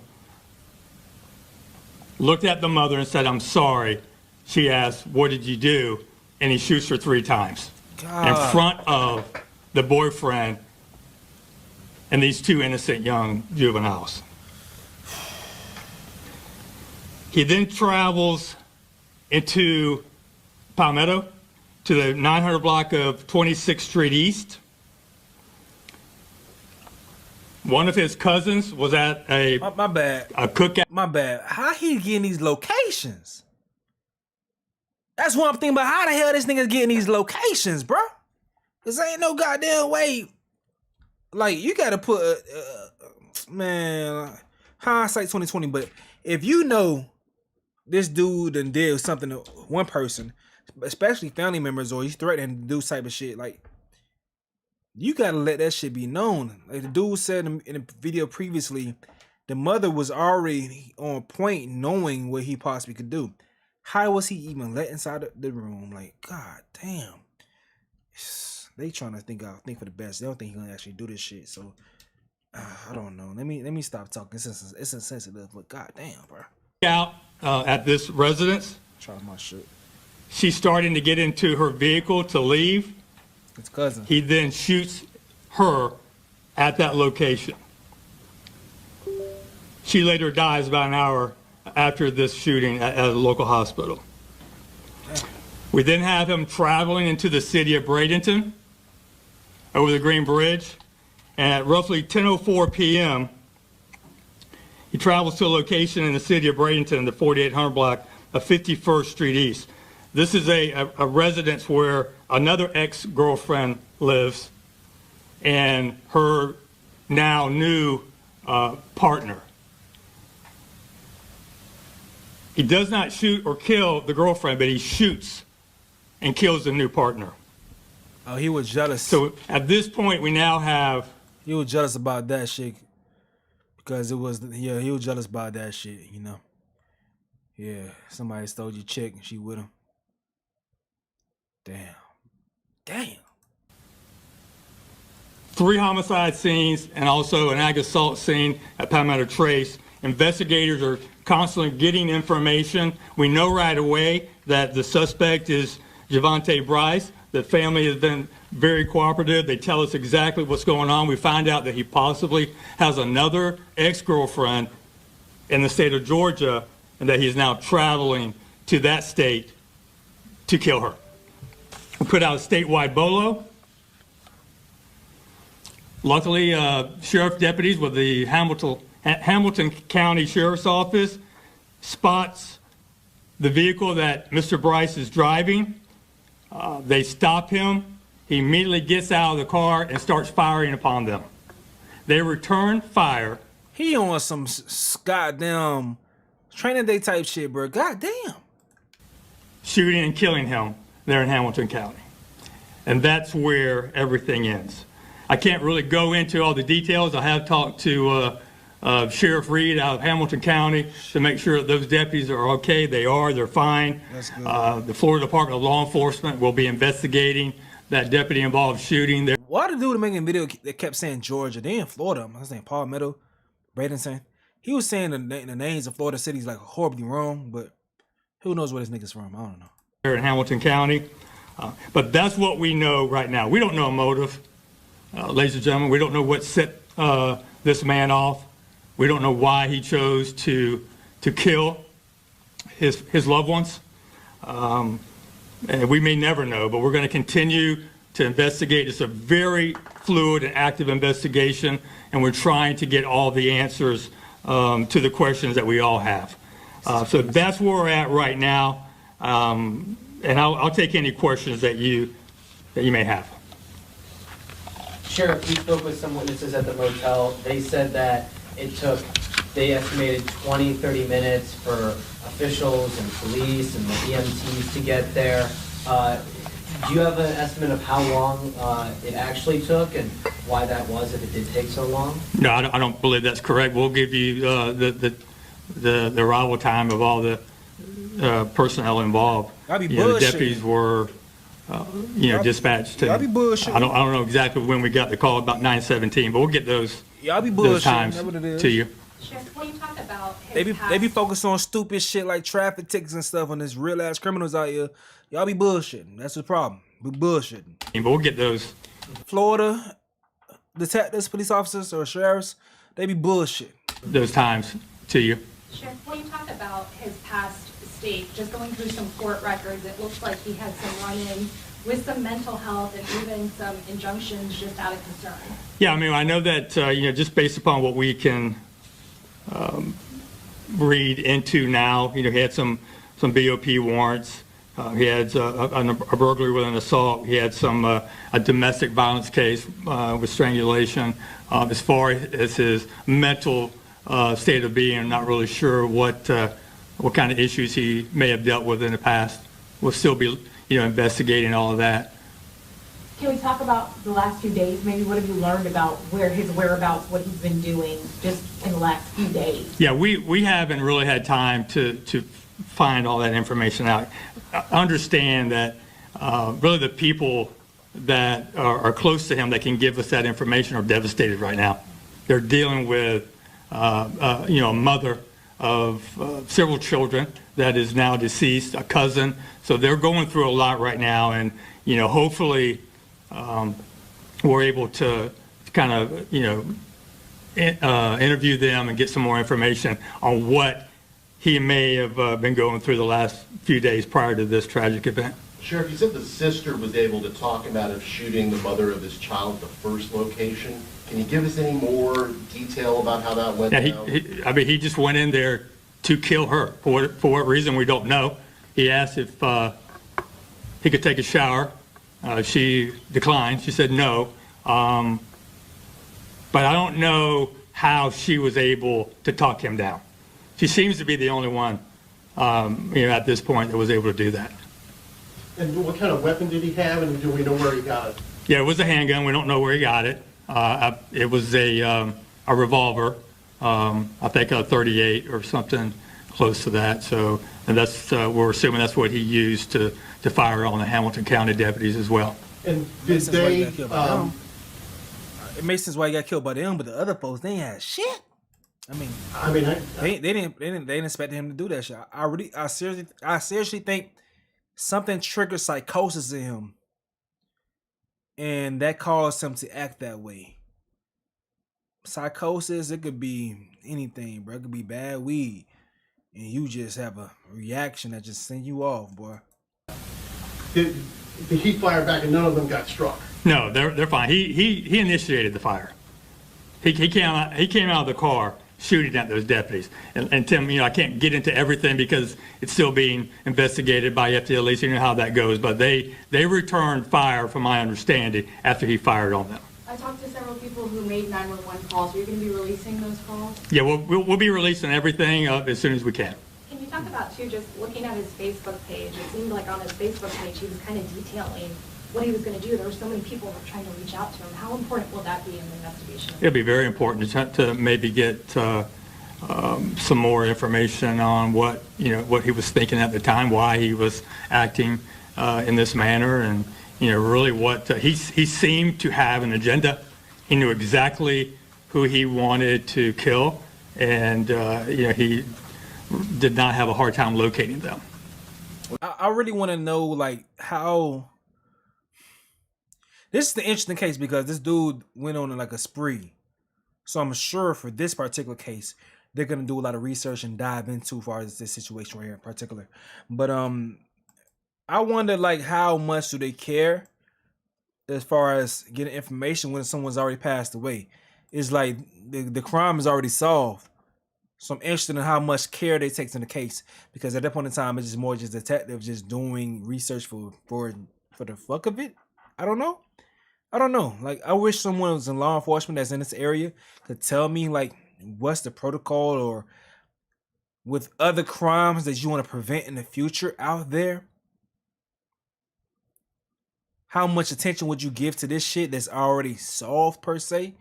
looked at the mother and said, "I'm sorry." She asked, "What did you do?" And he shoots her 3 times in front of the boyfriend and these 2 innocent young juveniles. He then travels into Palmetto to the 900 block of 26th Street East. One of his cousins was at a cookout. My bad. How he getting these locations? That's what I'm thinking about. How the hell this nigga's getting these locations, bro? Cause ain't no goddamn way. Like, you gotta put man, hindsight 2020. But if you know this dude done did something to one person, especially family members, or he's threatening to do type of shit, like, you gotta let that shit be known. Like the dude said in the video previously, the mother was already on point knowing what he possibly could do. How was he even let inside the room? Like, god damn. They trying to think for the best. They don't think he's gonna actually do this shit. So I don't know. Let me stop talking. It's insensitive, but god damn, bro. Out at this residence. Try my shit. She's starting to get into her vehicle to leave. It's cousin. He then shoots her at that location. She later dies about an hour after this shooting at a local hospital. We then have him traveling into the city of Bradenton over the Green Bridge, and at roughly 10:04 p.m., he travels to a location in the city of Bradenton, the 4800 block of 51st Street East. This is a residence where another ex-girlfriend lives and her now new partner. He does not shoot or kill the girlfriend, but he shoots and kills the new partner. Oh, he was jealous. So at this point, we now have... He was jealous about that shit. Because it was, yeah, he was jealous about that shit, you know. Yeah, somebody stole your chick and she with him. Damn. 3 homicide scenes and also an ag assault scene at Palmetto Trace. Investigators are constantly getting information. We know right away that the suspect is Javante Bryce. The family has been very cooperative. They tell us exactly what's going on. We find out that he possibly has another ex-girlfriend in the state of Georgia and that he is now traveling to that state to kill her. We put out a statewide BOLO. Luckily, sheriff deputies with the Hamilton County Sheriff's Office spots the vehicle that Mr. Bryce is driving, They stop him. He immediately gets out of the car and starts firing upon them. They return fire. He on some goddamn training day type shit, bro. Goddamn. Shooting and killing him there in Hamilton County. And that's where everything ends. I can't really go into all the details. I have talked to Sheriff Reed out of Hamilton County to make sure that those deputies are okay. They are. They're fine. That's good. The Florida Department of Law Enforcement will be investigating that deputy-involved shooting. There. Why the dude making a video that kept saying Georgia? They in Florida. I was saying Palmetto, Bradenton. He was saying the names of Florida cities like horribly wrong, but who knows where this nigga's from? I don't know. Here in Hamilton County. But that's what we know right now. We don't know a motive, ladies and gentlemen. We don't know what set this man off. We don't know why he chose to kill his loved ones. And we may never know, but we're going to continue to investigate. It's a very fluid and active investigation, and we're trying to get all the answers to the questions that we all have. So that's where we're at right now. And I'll take any questions that you may have. Sheriff, we spoke with some witnesses at the motel. They said that they estimated 20, 30 minutes for officials and police and the EMTs to get there. Do you have an estimate of how long it actually took and why that was, if it did take so long? No, I don't believe that's correct. We'll give you the arrival time of all the personnel involved. The deputies were, dispatched. Y'all be bullshitting. I don't know exactly when we got the call, about 9:17, but we'll get those. Y'all be those bullshitting. times That's what it is. to you. Sheriff, when you talk about They be focused on stupid shit like traffic tickets and stuff on this real ass criminals out here. Y'all be bullshitting. That's the problem. We bullshitting. But we'll get those. Florida detectives, police officers, or sheriffs, they be bullshit. Those times to you. Sheriff, when you talk about his past state, just going through some court records, it looks like he had some run-ins with some mental health and even some injunctions just out of concern. Yeah, I mean, I know that, just based upon what we can read into now, he had some BOP warrants. He had a burglary with an assault. He had a domestic violence case with strangulation. As far as his mental state of being, I'm not really sure what kind of issues he may have dealt with in the past. We'll still be, investigating all of that. Can we talk about the last few days? Maybe what have you learned about where his whereabouts, what he's been doing just in the last few days? Yeah, we haven't really had time to find all that information out. Understand that really the people that are close to him that can give us that information are devastated right now. They're dealing with a mother of several children that is now deceased, a cousin. So they're going through a lot right now, and hopefully we're able to kind of interview them and get some more information on what he may have been going through the last few days prior to this tragic event. Sheriff, you said the sister was able to talk about him shooting the mother of his child at the first location. Can you give us any more detail about how that went down? He just went in there to kill her. For what reason, we don't know. He asked if he could take a shower. She declined. She said no. But I don't know how she was able to talk him down. She seems to be the only one, at this point that was able to do that. And what kind of weapon did he have, and do we know where he got it? Yeah, it was a handgun. We don't know where he got it. It was a revolver, I think a 38 or something close to that. So, and that's we're assuming that's what he used to fire on the Hamilton County deputies as well. And did they? It makes sense why he got killed by them, but the other folks, they ain't had shit. They didn't expect him to do that shit. I seriously think something triggered psychosis in him, and that caused him to act that way. Psychosis, it could be anything, bro. It could be bad weed, and you just have a reaction that just send you off, boy. Did he fire back, and none of them got struck? No, they're fine. He initiated the fire. He came out of the car shooting at those deputies. And Tim, I can't get into everything because it's still being investigated by FDLE, so you know how that goes. But they returned fire, from my understanding, after he fired on them. I talked to several people who made 911 calls. Are you going to be releasing those calls? Yeah, we'll be releasing everything as soon as we can. Can you talk about, too, just looking at his Facebook page, it seemed like on his Facebook page he was kind of detailing what he was going to do. There were so many people that were trying to reach out to him. How important will that be in the investigation? It'll be very important to maybe get some more information on what he was thinking at the time, why he was acting in this manner, and really what he seemed to have an agenda. He knew exactly who he wanted to kill, and he did not have a hard time locating them. I really want to know, like, how. This is the interesting case because this dude went on like a spree. So I'm sure for this particular case, they're going to do a lot of research and dive into as far as this situation right here in particular. But I wonder, like, how much do they care as far as getting information when someone's already passed away? It's like the crime is already solved. So I'm interested in how much care they take in the case, because at that point in time, it's just more just detectives just doing research for the fuck of it. I don't know. Like, I wish someone was in law enforcement that's in this area could tell me, like, what's the protocol, or with other crimes that you want to prevent in the future out there. How much attention would you give to this shit that's already solved per se?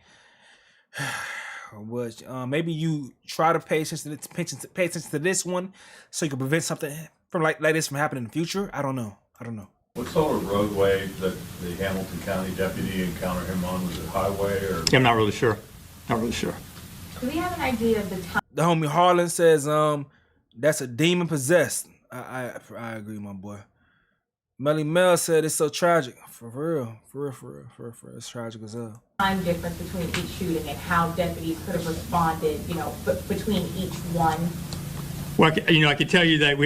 Was maybe you try to pay attention to this one so you can prevent something from like this from happening in the future. I don't know. What sort of roadway that the Hamilton County deputy encountered him on? Was it highway or? Yeah, I'm not really sure. Do we have an idea of the time? The homie Harlan says that's a demon possessed. I agree, my boy. Melly Mel said it's so tragic. For real. It's tragic as hell. Time difference between each shooting and how deputies could have responded, between each one. Well, I can tell you that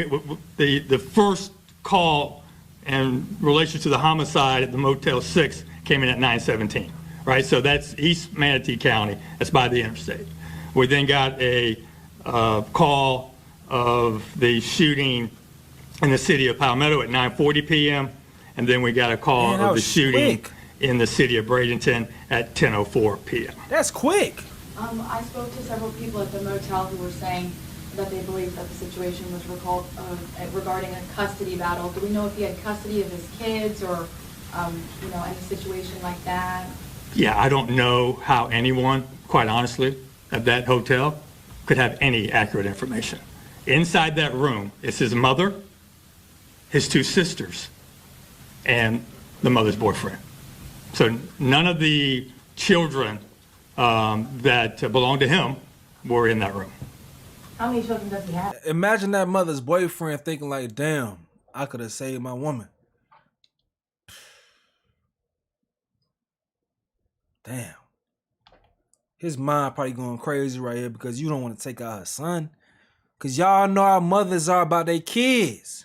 the first call in relation to the homicide at the Motel 6 came in at 9:17, right? So that's East Manatee County. That's by the interstate. We then got a call of the shooting in the city of Palmetto at 9:40 p.m. And then we got a call of the shooting in the city of Bradenton at 10:04 p.m. That's quick. I spoke to several people at the motel who were saying that they believed that the situation was regarding a custody battle. Do we know if he had custody of his kids or, any situation like that? Yeah, I don't know how anyone, quite honestly, at that hotel could have any accurate information. Inside that room is his mother, his two sisters, and the mother's boyfriend. So none of the children that belonged to him were in that room. How many children does he have? Imagine that mother's boyfriend thinking like, damn, I could have saved my woman. Damn. His mind probably going crazy right here because you don't want to take out her son. Because y'all know how mothers are about their kids.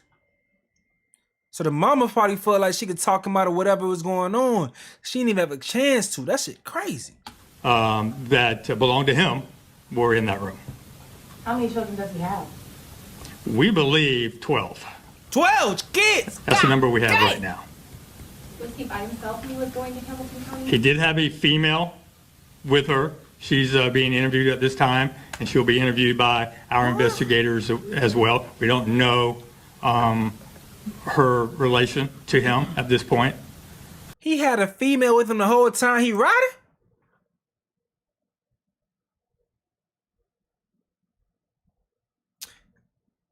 So the mama probably felt like she could talk him out of whatever was going on. She didn't even have a chance to. That shit crazy. That belonged to him were in that room. How many children does he have? We believe 12. 12 kids? That's the number we have right now. Was he by himself when he was going to Hamilton County? He did have a female with her. She's being interviewed at this time, and she'll be interviewed by our investigators as well. We don't know her relation to him at this point. He had a female with him the whole time he riding?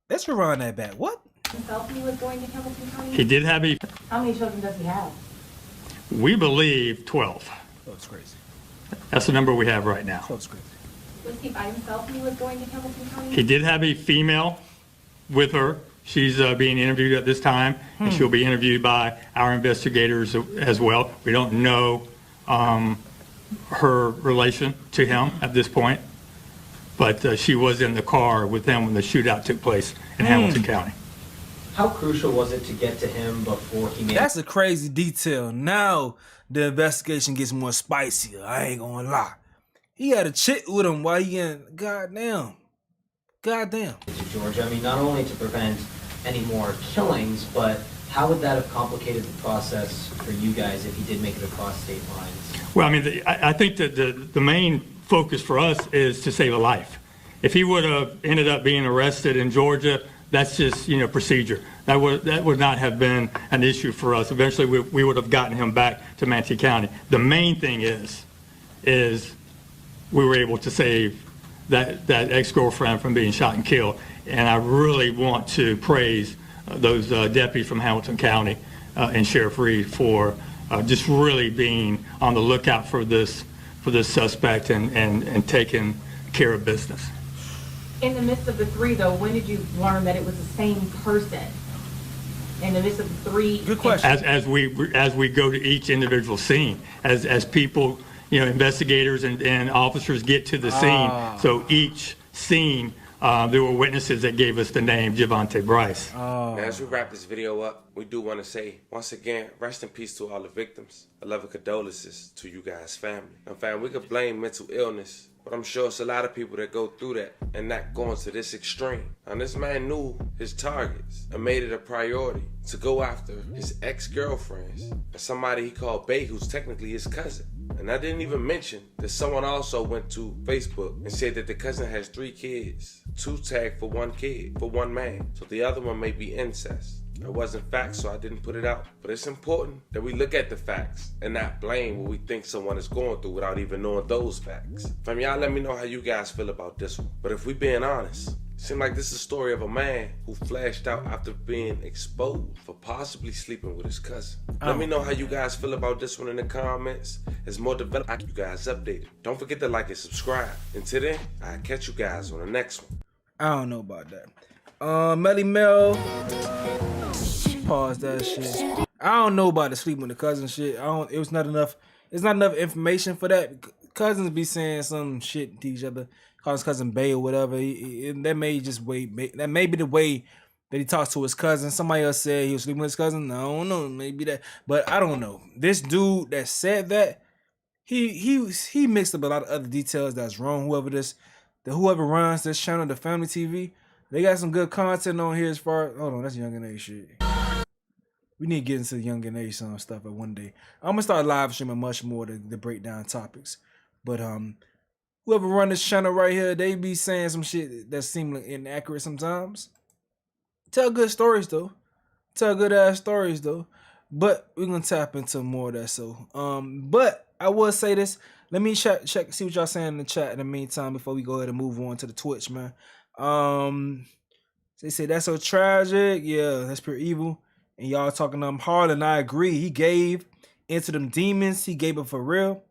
Let's rewind that back. What? Himself when he was going to Hamilton County? He did have a... How many children does he have? We believe 12. Oh, it's crazy. That's the number we have right now. Oh, it's crazy. Was he by himself when he was going to Hamilton County? He did have a female with her. She's being interviewed at this time, and she'll be interviewed by our investigators as well. We don't know her relation to him at this point, but she was in the car with him when the shootout took place in Hamilton County. How crucial was it to get to him before he made... That's a crazy detail. Now the investigation gets more spicier. I ain't gonna lie. He had a chick with him while he in. Goddamn. To Georgia, I mean, not only to prevent any more killings, but how would that have complicated the process for you guys if he did make it across state lines? Well, I mean, I think that the main focus for us is to save a life. If he would have ended up being arrested in Georgia, that's just, procedure. That would not have been an issue for us. Eventually, we would have gotten him back to Manatee County. The main thing is we were able to save that ex-girlfriend from being shot and killed. And I really want to praise those deputies from Hamilton County and Sheriff Reed for just really being on the lookout for this suspect and taking care of business. In the midst of the three, though, when did you learn that it was the same person? In the midst of the three. Good question. As we go to each individual scene, as people, investigators and officers get to the scene. So each scene, there were witnesses that gave us the name Javante Bryce. Now, as we wrap this video up, we do want to say, once again, rest in peace to all the victims. A love and condolences to you guys' family. Now, fam, we could blame mental illness, but I'm sure it's a lot of people that go through that and not going to this extreme. And this man knew his targets and made it a priority to go after his ex-girlfriends and somebody he called Bae, who's technically his cousin. And I didn't even mention that someone also went to Facebook and said that the cousin has 3 kids, 2 tagged for 1 kid, for 1 man. So the other one may be incest. It wasn't facts, so I didn't put it out. But it's important that we look at the facts and not blame what we think someone is going through without even knowing those facts. Fam, y'all let me know how you guys feel about this one. But if we being honest, it seems like this is a story of a man who flashed out after being exposed for possibly sleeping with his cousin. Let me know how you guys feel about this one in the comments. As more developed, I keep you guys updated. Don't forget to like and subscribe. Until then, I'll catch you guys on the next one. I don't know about that. Melly Mel. Pause that shit. I don't know about the sleeping with the cousin shit. It was not enough. It's not enough information for that. Cousins be saying some shit to each other. Call his cousin Bae or whatever. That may be the way that he talks to his cousin. Somebody else said he was sleeping with his cousin. I don't know. Maybe that, but I don't know. This dude that said that, he mixed up a lot of other details that's wrong. Whoever runs this channel, the Family TV, they got some good content on here as far. Hold on, that's Young and A shit. We need to get into the Young and A stuff at one day. I'm gonna start live streaming much more to break down topics. But whoever run this channel right here, they be saying some shit that seem like inaccurate sometimes. Tell good stories though. Tell good ass stories though. But we're gonna tap into more of that. So but I will say this. Let me check see what y'all saying in the chat in the meantime before we go ahead and move on to the Twitch, man. They say that's so tragic. Yeah, that's pure evil. And y'all talking hard, and I agree. He gave into them demons. He gave it for real.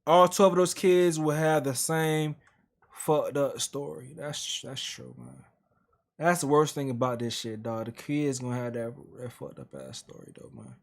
All 12 of those kids will have the same fucked up story. That's true, man. That's the worst thing about this shit, dog. The kids gonna have that fucked up ass story, though, man.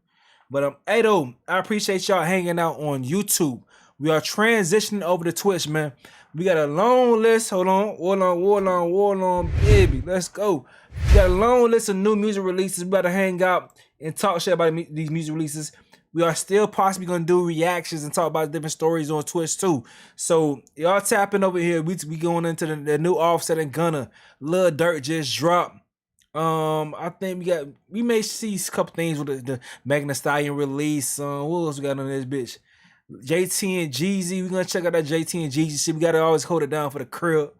But hey, though, I appreciate y'all hanging out on YouTube. We are transitioning over to Twitch, man. We got a long list. Hold on, baby. Let's go. We got a long list of new music releases. We about to hang out and talk shit about these music releases. We are still possibly gonna do reactions and talk about different stories on Twitch too. So y'all tapping over here. We going into the new Offset and Gunna. Lil Durk just dropped. I think we may see a couple things with the Megan Thee Stallion release. What else we got on this bitch? JT and Jeezy. We're gonna check out that JT and Jeezy shit. We gotta always hold it down for the crib.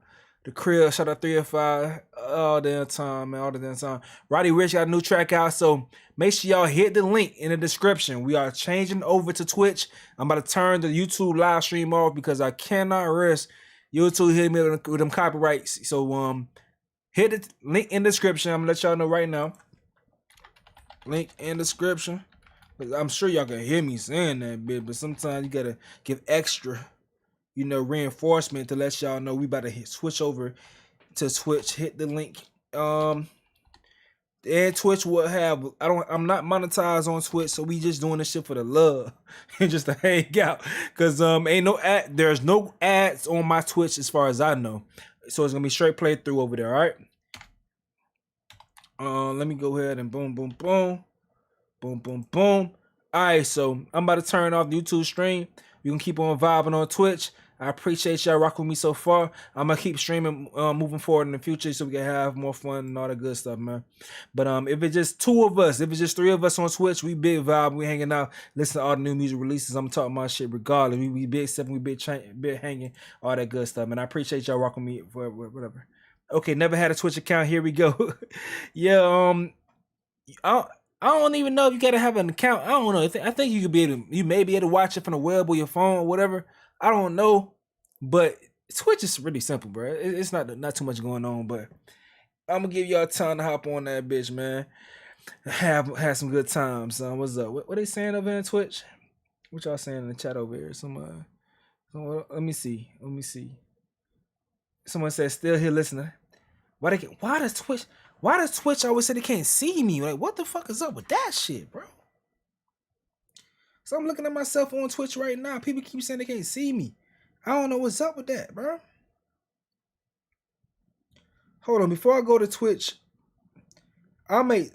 The crib, shout out 305 all damn time, man. All the damn time. Roddy Ricch got a new track out, so make sure y'all hit the link in the description. We are changing over to Twitch. I'm about to turn the YouTube live stream off because I cannot risk YouTube hitting me with them copyrights. So hit the link in the description. I'm gonna let y'all know right now. Link in the description. I'm sure y'all can hear me saying that bit, but sometimes you gotta give extra, reinforcement to let y'all know we about to switch over to Twitch. Hit the link. And Twitch will have. I'm not monetized on Twitch, so we just doing this shit for the love and just to hang out. Cause ain't no ad. There's no ads on my Twitch as far as I know. So it's gonna be straight playthrough over there. All right. Let me go ahead and boom. All right, so I'm about to turn off the YouTube stream. You can keep on vibing on Twitch. I appreciate y'all rocking with me so far. I'm gonna keep streaming, moving forward in the future, so we can have more fun and all that good stuff, man. But if it's just 2 of us, if it's just 3 of us on Twitch, we big vibe, we hanging out, listen to all the new music releases. I'm talking my shit regardless. We big stepping, we big hanging, all that good stuff, man. I appreciate y'all rocking with me for whatever. Okay, never had a Twitch account. Here we go. Yeah, I don't even know if you gotta have an account. I don't know. I think you could be able to, you may be able to watch it from the web or your phone or whatever. I don't know, but Twitch is really simple, bro. It's not too much going on, but I'm gonna give y'all time to hop on that bitch, man. Have some good times. What's up? What they saying over in Twitch? What y'all saying in the chat over here? Let me see. Someone said still here listening. Why does Twitch always say they can't see me? Like, what the fuck is up with that shit, bro? So I'm looking at myself on Twitch right now. People keep saying they can't see me. I don't know what's up with that, bro. Hold on, before I go to Twitch, I may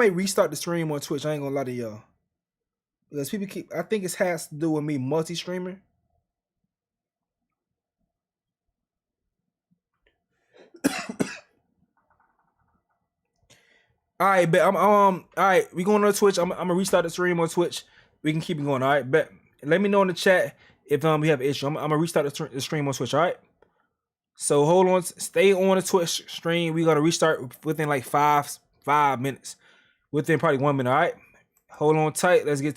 restart the stream on Twitch. I ain't gonna lie to y'all. Because I think it has to do with me multi-streaming. All right, bet. All right, we going on Twitch. I'm gonna restart the stream on Twitch. We can keep it going. All right, bet. Let me know in the chat if we have an issue. I'm gonna restart the stream on Twitch. All right. So hold on, stay on the Twitch stream. We gotta restart within like 5 minutes, within probably 1 minute. All right. Hold on tight. Let's get to it.